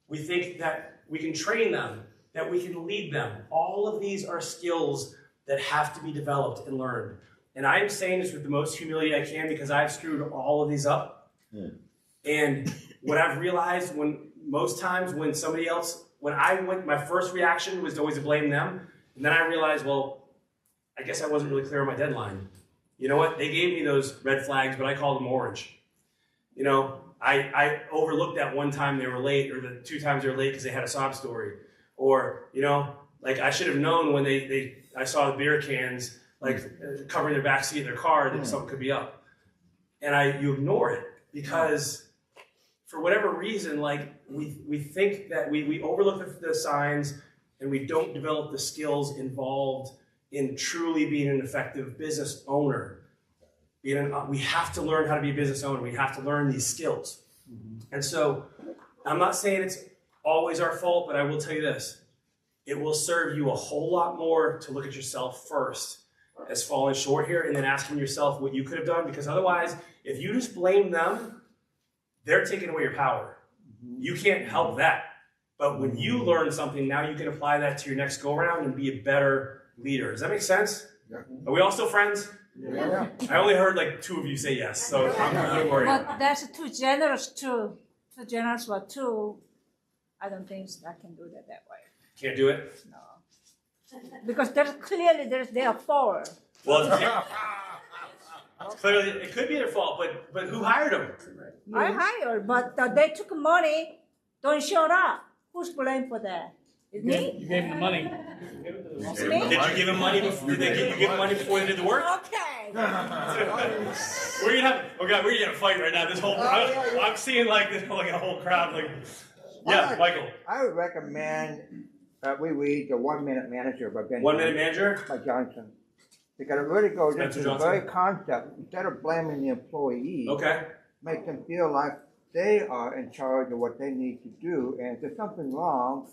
We think that we can train them, that we can lead them. All of these are skills that have to be developed and learned. And I am saying this with the most humility I can because I've screwed all of these up. And what I've realized most times when somebody else, my first reaction was always to blame them. And then I realized, well, I guess I wasn't really clear on my deadline. You know what? They gave me those red flags, but I called them orange. You know, I overlooked that one time they were late, or the 2 times they were late because they had a sob story. Or, you know, like I should have known when I saw the beer cans covering their back seat of their car that something could be up. And you ignore it because for whatever reason, like we think that we overlook the signs and we don't develop the skills involved in truly being an effective business owner. We have to learn how to be a business owner. We have to learn these skills. And so I'm not saying it's always our fault, but I will tell you this. It will serve you a whole lot more to look at yourself first as falling short here and then asking yourself what you could have done, because otherwise, if you just blame them, they're taking away your power. You can't help that. But when you learn something, now you can apply that to your next go-around and be a better leader. Does that make sense? Yeah. Are we all still friends? Yeah. I only heard like 2 of you say yes, so I'm a little worried. But that's too generous too. Too generous for two. I don't think I can do that way. Can't do it? No. Because there's their fault. Well, it's clearly, it could be their fault, but who hired them? I hired, but they took money, don't show up. Who's blamed for that? It's me? You gave them the money. It's me? Did you give them money before, did you give them money before they did the work? Okay. We're gonna have, oh God, we're gonna fight right now. This whole, I'm seeing like this, like a whole crowd, like, yeah, Michael. I would recommend that we read the 1 Minute Manager by Ben 1 Minute Manager? by Johnson. Because it really goes Spencer into the Johnson? very concept, instead of blaming the employee, Okay. make them feel like they are in charge of what they need to do, and if there's something wrong,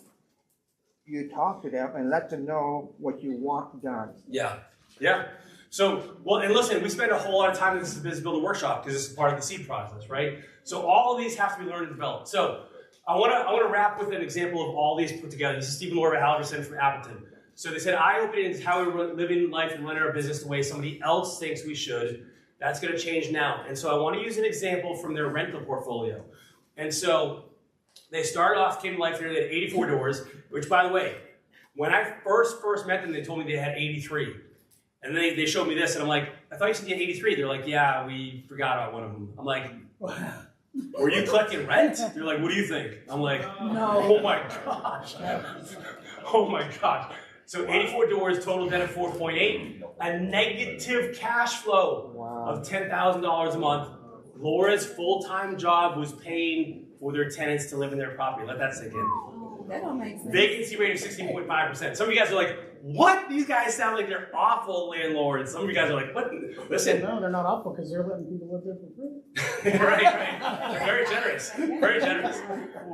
you talk to them and let them know what you want done. Yeah. Yeah. So, well, and listen, we spend a whole lot of time in this Business Builder Workshop because this is part of the seed process, right? So all of these have to be learned and developed. So I want to wrap with an example of all these put together. This is Stephen Laura Halverson from Appleton. So they said, eye-opening is how we're living life and running our business the way somebody else thinks we should. That's going to change now. And so I want to use an example from their rental portfolio. And so they started off, came to Lifeonaire, they had 84 doors, which, by the way, when I first met them, they told me they had 83. And then they showed me this, and I'm like, I thought you said you had 83. They're like, yeah, we forgot about one of them. I'm like, were you collecting rent? They're like, what do you think? I'm like, No. oh my gosh. Oh my gosh. So 84 doors, total debt of 4.8, a negative cash flow of $10,000 a month. Laura's full-time job was paying for their tenants to live in their property. Let that sink in. That don't make sense. Vacancy rate of 16.5%. Some of you guys are like, what? These guys sound like they're awful landlords. Some of you guys are like, what? Listen. No, they're not awful because they're letting people live there for free. right. They're very generous. Very generous.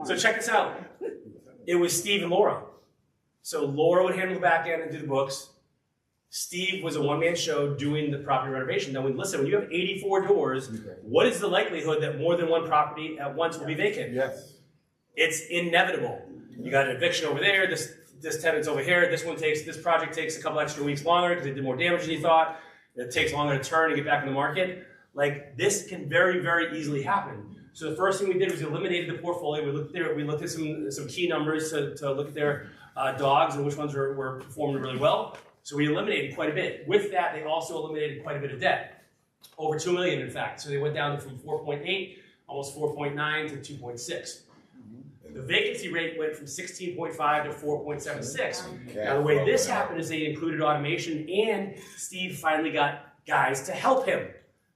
So check this out. It was Steve and Laura. So Laura would handle the back end and do the books. Steve was a one-man show doing the property renovation. Now, when you have 84 doors, what is the likelihood that more than one property at once will be vacant? Yes. It's inevitable. You got an eviction over there, this tenant's over here, this project takes a couple extra weeks longer because it did more damage than you thought. It takes longer to turn and get back in the market. Like, this can very, very easily happen. So the first thing we did was eliminated the portfolio. We looked at some key numbers to look at their dogs and which ones were performing really well. So we eliminated quite a bit. With that, they also eliminated quite a bit of debt. Over $2 million, in fact. So they went down from 4.8, almost 4.9 to 2.6. The vacancy rate went from 16.5 to 4.76. Now, the way this happened is they included automation, and Steve finally got guys to help him,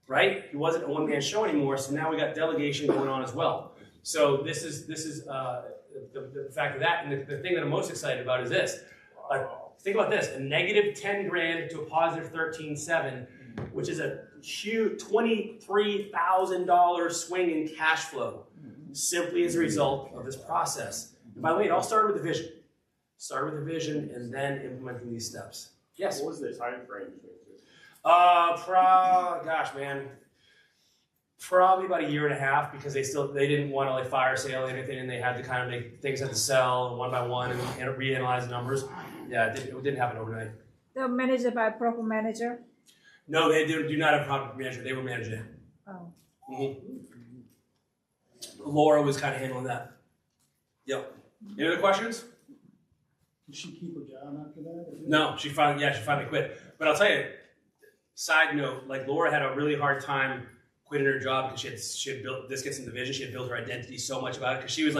right? He wasn't a one-man show anymore, so now we got delegation going on as well. So this is the fact of that, and the thing that I'm most excited about is this. Think about this, a negative 10 grand to a positive 13.7, which is a huge $23,000 swing in cash flow, simply as a result of this process. And by the way, it all started with the vision. Started with the vision and then implementing these steps. Yes? What was the time frame between the two? Gosh, man. Probably about a year and a half because they didn't want to like fire sale or anything, and they had to kind of make things had to sell one by one and reanalyze the numbers. Yeah, it didn't happen overnight. They're managed by a proper manager. No, they do not have a proper manager. They were managing it. Oh. Mm-hmm. Laura was kind of handling that. Yep. Any other questions? Did she keep her job after that? No, she finally quit. But I'll tell you, side note, like Laura had a really hard time quitting her job because she had built, this gets in the vision, she had built her identity so much about it because she was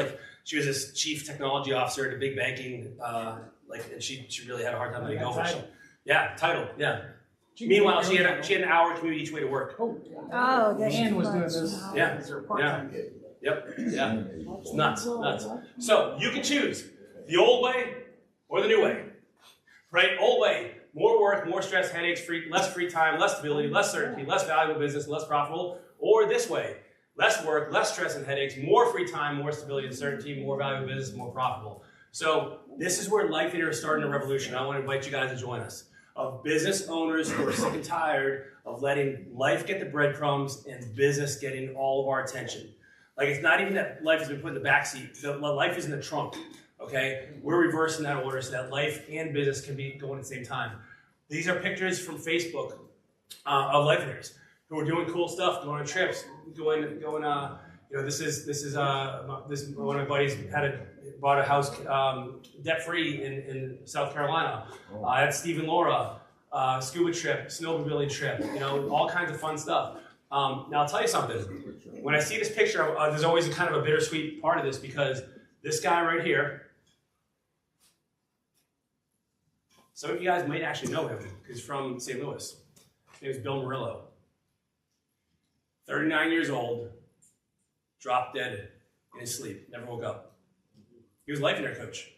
this chief technology officer at a big banking, and she really had a hard time letting go. Yeah, title, yeah. Meanwhile, she had an hour commute each way to work. Oh, That's and too was doing much. this Yeah. as her part-time gig. Yep, yeah. It's nuts. So you can choose the old way or the new way, right? Old way, more work, more stress, headaches, less free time, less stability, less certainty, less valuable business, less profitable. Or this way, less work, less stress and headaches, more free time, more stability and certainty, more valuable business, more profitable. So this is where Lifeonaire is starting a revolution. I want to invite you guys to join us. Of business owners who are sick and tired of letting life get the breadcrumbs and business getting all of our attention. Like, it's not even that life has been put in the backseat. Life is in the trunk, okay? We're reversing that order so that life and business can be going at the same time. These are pictures from Facebook of Lifeonaires who are doing cool stuff, going on trips, this is one of my buddies bought a house debt-free in South Carolina. That's Steve and Laura, scuba trip, snowmobiling trip, all kinds of fun stuff. Now I'll tell you something. When I see this picture, there's always a kind of a bittersweet part of this because this guy right here, some of you guys might actually know him because he's from St. Louis. His name is Bill Murillo. 39 years old, dropped dead in his sleep, never woke up. He was a Lifeonaire coach.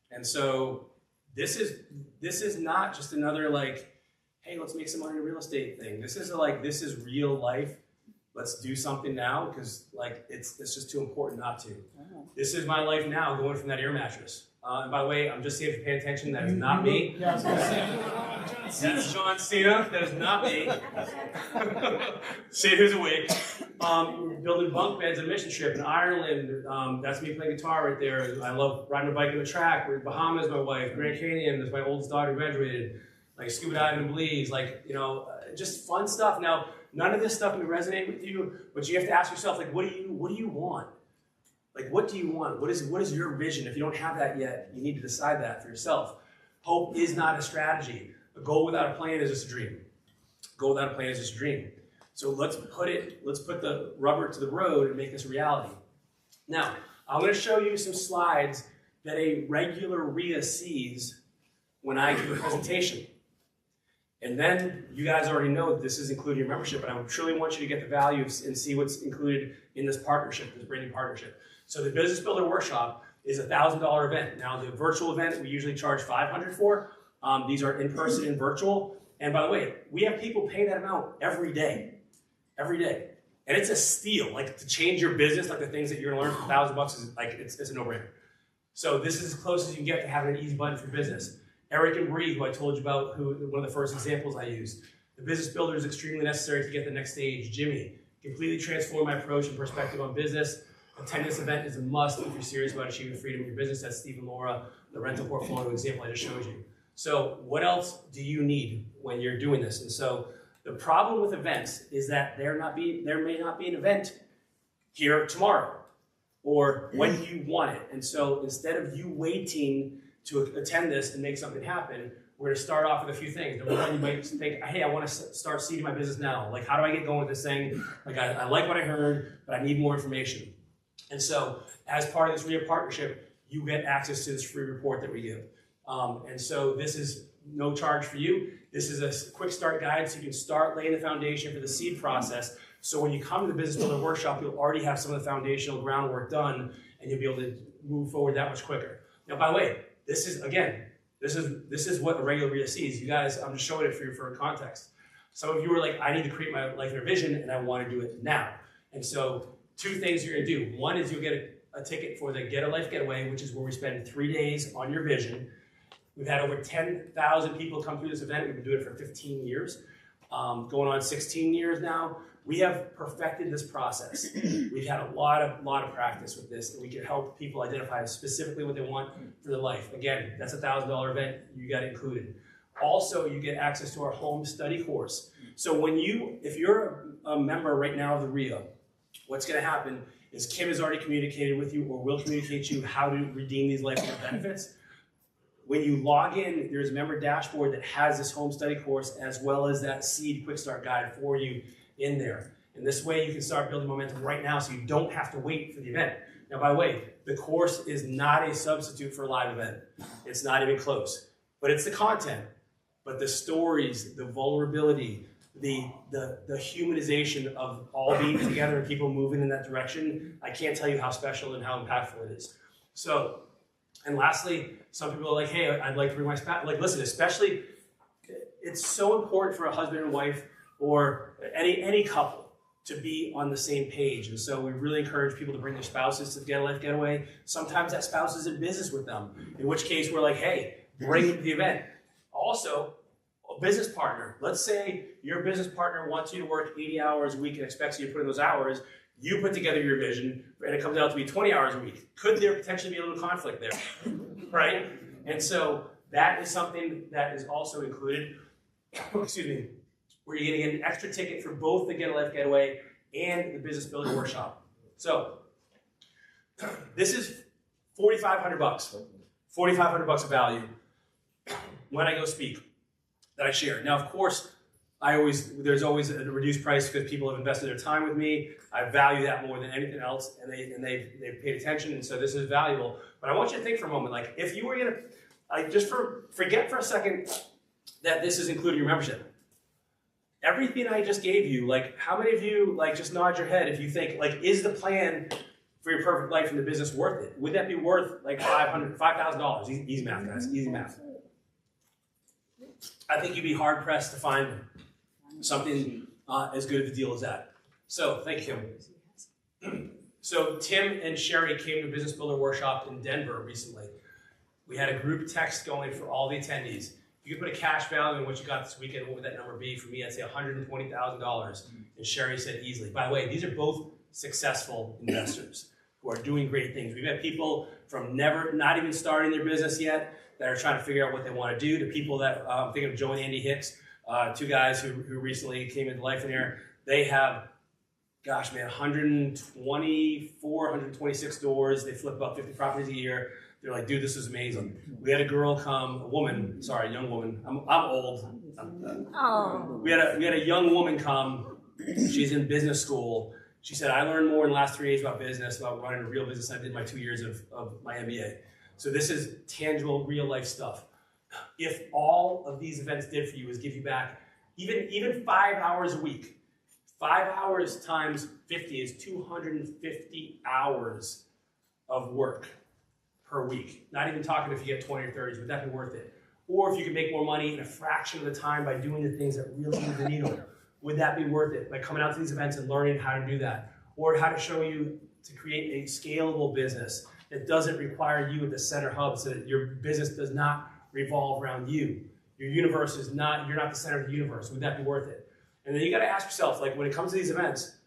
And so this is not just another like, hey, let's make some money in a real estate thing. This is this is real life. Let's do something now because like it's just too important not to. This is my life now, going from that air mattress. And by the way, I'm just saying if you're paying attention, that is not me. Yeah, I was gonna say. That's John Cena. That is not me. Say who's awake. We're building bunk beds at a mission trip in Ireland. That's me playing guitar right there. I love riding a bike on the track. We're in Bahamas, my wife. Grand Canyon, that's my oldest daughter graduated. Like scuba diving in Belize. Like, you know, just fun stuff. Now, none of this stuff may resonate with you, but you have to ask yourself, like, what do you want? Like, what do you want? What is your vision? If you don't have that yet, you need to decide that for yourself. Hope is not a strategy. A goal without a plan is just a dream. A goal without a plan is just a dream. So let's put the rubber to the road and make this a reality. Now, I'm going to show you some slides that a regular RIA sees when I give a presentation. And then you guys already know that this is included in your membership, and I truly want you to get the value and see what's included in this partnership, this brand new partnership. So the Business Builder Workshop is a $1,000 event. Now the virtual event we usually charge $500 for. These are in person and virtual. And by the way, we have people pay that amount every day. Every day. And it's a steal. Like to change your business, like the things that you're gonna learn for $1,000 is like it's a no-brainer. So this is as close as you can get to having an easy button for business. Eric and Bree, who I told you about, one of the first examples I used. The Business Builder is extremely necessary to get the next stage. Jimmy, completely transform my approach and perspective on business. Attend this event is a must if you're serious about achieving freedom in your business. That's Steve and Laura, the rental portfolio example I just showed you. So what else do you need when you're doing this? And so the problem with events is that there may not be an event here tomorrow or when you want it. And so instead of you waiting to attend this and make something happen, we're going to start off with a few things. Number one, you might think, hey, I want to start seeding my business now. Like, how do I get going with this thing? Like, I like what I heard, but I need more information. And so as part of this RIA partnership, you get access to this free report that we give. And so this is no charge for you. This is a quick start guide so you can start laying the foundation for the seed process. So when you come to the Business Builder Workshop, you'll already have some of the foundational groundwork done and you'll be able to move forward that much quicker. Now, by the way, this is what a regular RIA sees. You guys, I'm just showing it for you for context. Some of you are like, I need to create my Lifeonaire vision and I want to do it now. And so two things you're going to do. One is you'll get a ticket for the Get a Life Getaway, which is where we spend 3 days on your vision. We've had over 10,000 people come through this event. We've been doing it for 15 years, going on 16 years now. We have perfected this process. We've had a lot of practice with this, and we can help people identify specifically what they want for their life. Again, that's a $1,000 event. You got it included. Also, you get access to our home study course. So if you're a member right now of the RIA, what's going to happen is Kim has already communicated with you or will communicate to you how to redeem these lifetime benefits. When you log in, there's a member dashboard that has this home study course as well as that seed quick start guide for you in there. And this way you can start building momentum right now so you don't have to wait for the event. Now, by the way, the course is not a substitute for a live event. It's not even close. But it's the content. But the stories, the vulnerability, the humanization of all being together and people moving in that direction, I can't tell you how special and how impactful it is. So, and lastly, some people are like, hey, I'd like to bring my spouse. Like, listen, especially, it's so important for a husband and wife or any couple to be on the same page. And so we really encourage people to bring their spouses to the Get a Life Getaway. Sometimes that spouse is in business with them, in which case we're like, hey, bring them to the event. Also, a business partner. Let's say your business partner wants you to work 80 hours a week and expects you to put in those hours. You put together your vision, and it comes out to be 20 hours a week. Could there potentially be a little conflict there, right? And so that is something that is also included, excuse me, where you're getting an extra ticket for both the Get a Life Getaway and the Business Builder Workshop. So this is $4,500, $4,500 of value when I go speak that I share. Now, of course, there's always a reduced price because people have invested their time with me. I value that more than anything else, and they've paid attention, and so this is valuable. But I want you to think for a moment, like if you were gonna, forget for a second that this is included in your membership. Everything I just gave you, like how many of you like just nod your head if you think like, is the plan for your perfect life in the business worth it? Would that be worth like $5,000? Easy math, guys, easy math. I think you'd be hard pressed to find something as good of a deal as that. So thank you, Kim. So Tim and Sherry came to a Business Builder Workshop in Denver recently. We had a group text going for all the attendees. If you could put a cash value on what you got this weekend, what would that number be? For me, I'd say $120,000. And Sherry said easily. By the way, these are both successful investors who are doing great things. We've had people from not even starting their business yet that are trying to figure out what they want to do, to people that, I'm thinking of Joe and Andy Hicks, two guys who recently came into Lifeonaire. They have, gosh man, 126 doors. They flip about 50 properties a year. They're like, dude, this is amazing. We had a girl come, a young woman. I'm old. Oh. We had a young woman come. She's in business school. She said, I learned more in the last 3 days about business, about running a real business than I did my 2 years of my MBA. So this is tangible, real life stuff. If all of these events did for you is give you back even 5 hours a week, 5 hours times 50 is 250 hours of work per week. Not even talking if you get 20 or 30s, would that be worth it? Or if you could make more money in a fraction of the time by doing the things that really move the needle, would that be worth it? By coming out to these events and learning how to do that, or how to show you to create a scalable business that doesn't require you at the center hub, so that your business does not revolve around you. Your universe is not, you're not the center of the universe. Would that be worth it? And then you got to ask yourself, like when it comes to these events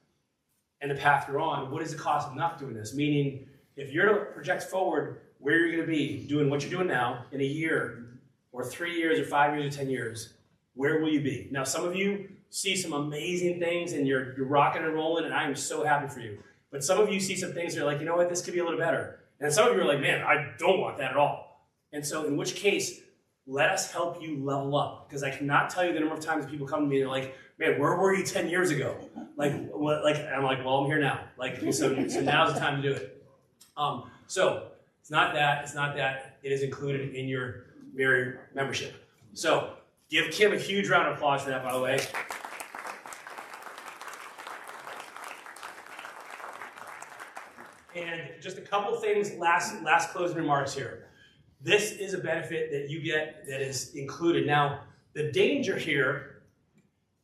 and the path you're on, what is the cost of not doing this? Meaning, if you're to project forward where you're going to be doing what you're doing now in a year, or 3 years, or 5 years, or 10 years, where will you be? Now, some of you see some amazing things and you're rocking and rolling, and I am so happy for you. But some of you see some things that are like, you know what, this could be a little better. And some of you are like, man, I don't want that at all. And so in which case, let us help you level up. Because I cannot tell you the number of times people come to me and they're like, man, where were you 10 years ago? I'm like, well, I'm here now. So now's the time to do it. So it's not that. It is included in your MAREI membership. So give Kim a huge round of applause for that, by the way. And just a couple things, last closing remarks here. This is a benefit that you get that is included. Now, the danger here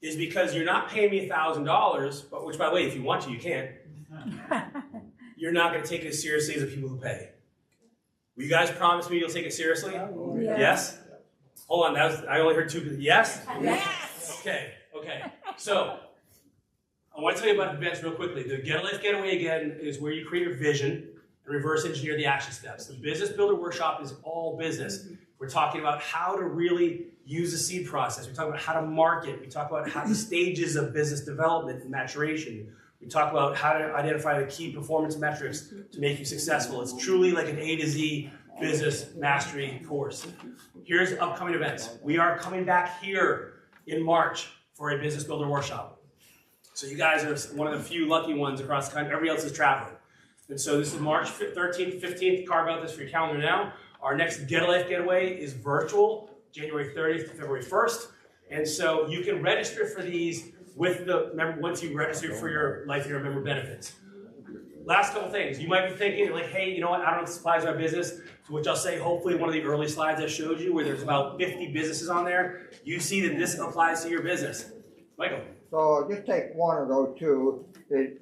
is because you're not paying me $1,000, but which, by the way, if you want to, you can. You're not going to take it as seriously as the people who pay. Will you guys promise me you'll take it seriously? Yeah. Yes? Hold on, I only heard 2 people. Yes? Yes. Okay. So, I want to tell you about the events real quickly. The Get a Life Getaway, again, is where you create your vision and reverse engineer the action steps. The Business Builder Workshop is all business. We're talking about how to really use the seed process. We talk about how to market. We talk about how the stages of business development and maturation. We talk about how to identify the key performance metrics to make you successful. It's truly like an A to Z business mastery course. Here's upcoming events. We are coming back here in March for a Business Builder Workshop. So you guys are one of the few lucky ones across the country. Everybody else is traveling. And so this is March 13th, 15th. Carve out this for your calendar now. Our next Get a Life Getaway is virtual, January 30th to February 1st. And so you can register for these once you register for your Lifeonaire member benefits. Last couple things. You might be thinking, like, hey, you know what? I don't know if this applies to my business. To which I'll say, hopefully, one of the early slides I showed you, where there's about 50 businesses on there, you see that this applies to your business. Michael. So just take one of those two. Is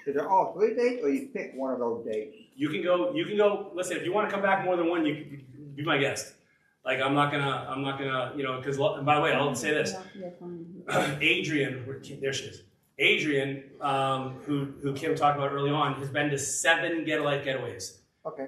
it all 3 dates, or you pick one of those dates? You can go. Listen, if you want to come back more than one, you can be my guest. Like I'm not gonna, because by the way, I'll say this. Adrian, there she is. Adrian, who Kim talked about early on, has been to 7 Get a Life Getaways. Okay.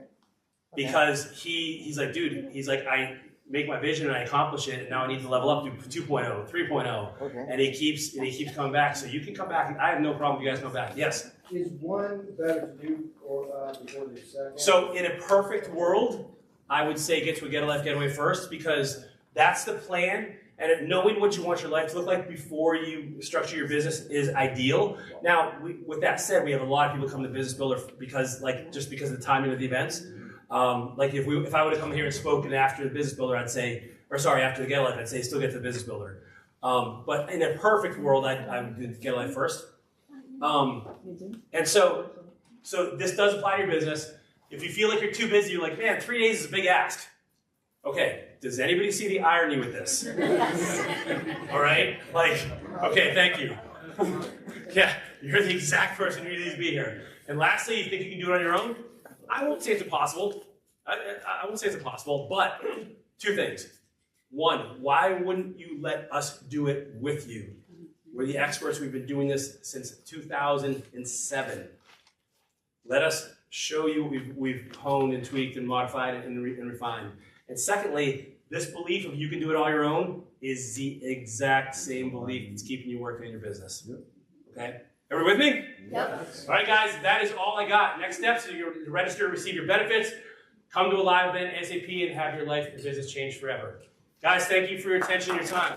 Because he's like, dude, he's like, I make my vision and I accomplish it, and now I need to level up to 2.0, 3.0. Okay. And he keeps coming back. So you can come back. I have no problem if you guys come back. Yes. Is one better to do before the second? So in a perfect world, I would say get to a Get a Life Getaway first, because that's the plan. And knowing what you want your life to look like before you structure your business is ideal. Now, with that said, we have a lot of people come to Business Builder because of the timing of the events. Like if I would have come here and spoken after the Business Builder, I'd say, or sorry, after the Get a Life, I'd say still get to the Business Builder. But in a perfect world, I would do the Get a Life first. And so this does apply to your business. If you feel like you're too busy, you're like, man, 3 days is a big ask. Okay, does anybody see the irony with this? All right? Like, okay, thank you. Yeah, you're the exact person who needs to be here. And lastly, you think you can do it on your own? I won't say it's impossible. I won't say it's impossible, but two things. One, why wouldn't you let us do it with you? We're the experts. We've been doing this since 2007. Let us show you we've honed and tweaked and modified and refined. And secondly, this belief of you can do it all your own is the exact same belief that's keeping you working in your business. Okay? Everybody with me? Yep. All right, guys, that is all I got. Next steps are you register, receive your benefits, come to a live event ASAP, and have your life and business change forever. Guys, thank you for your attention and your time.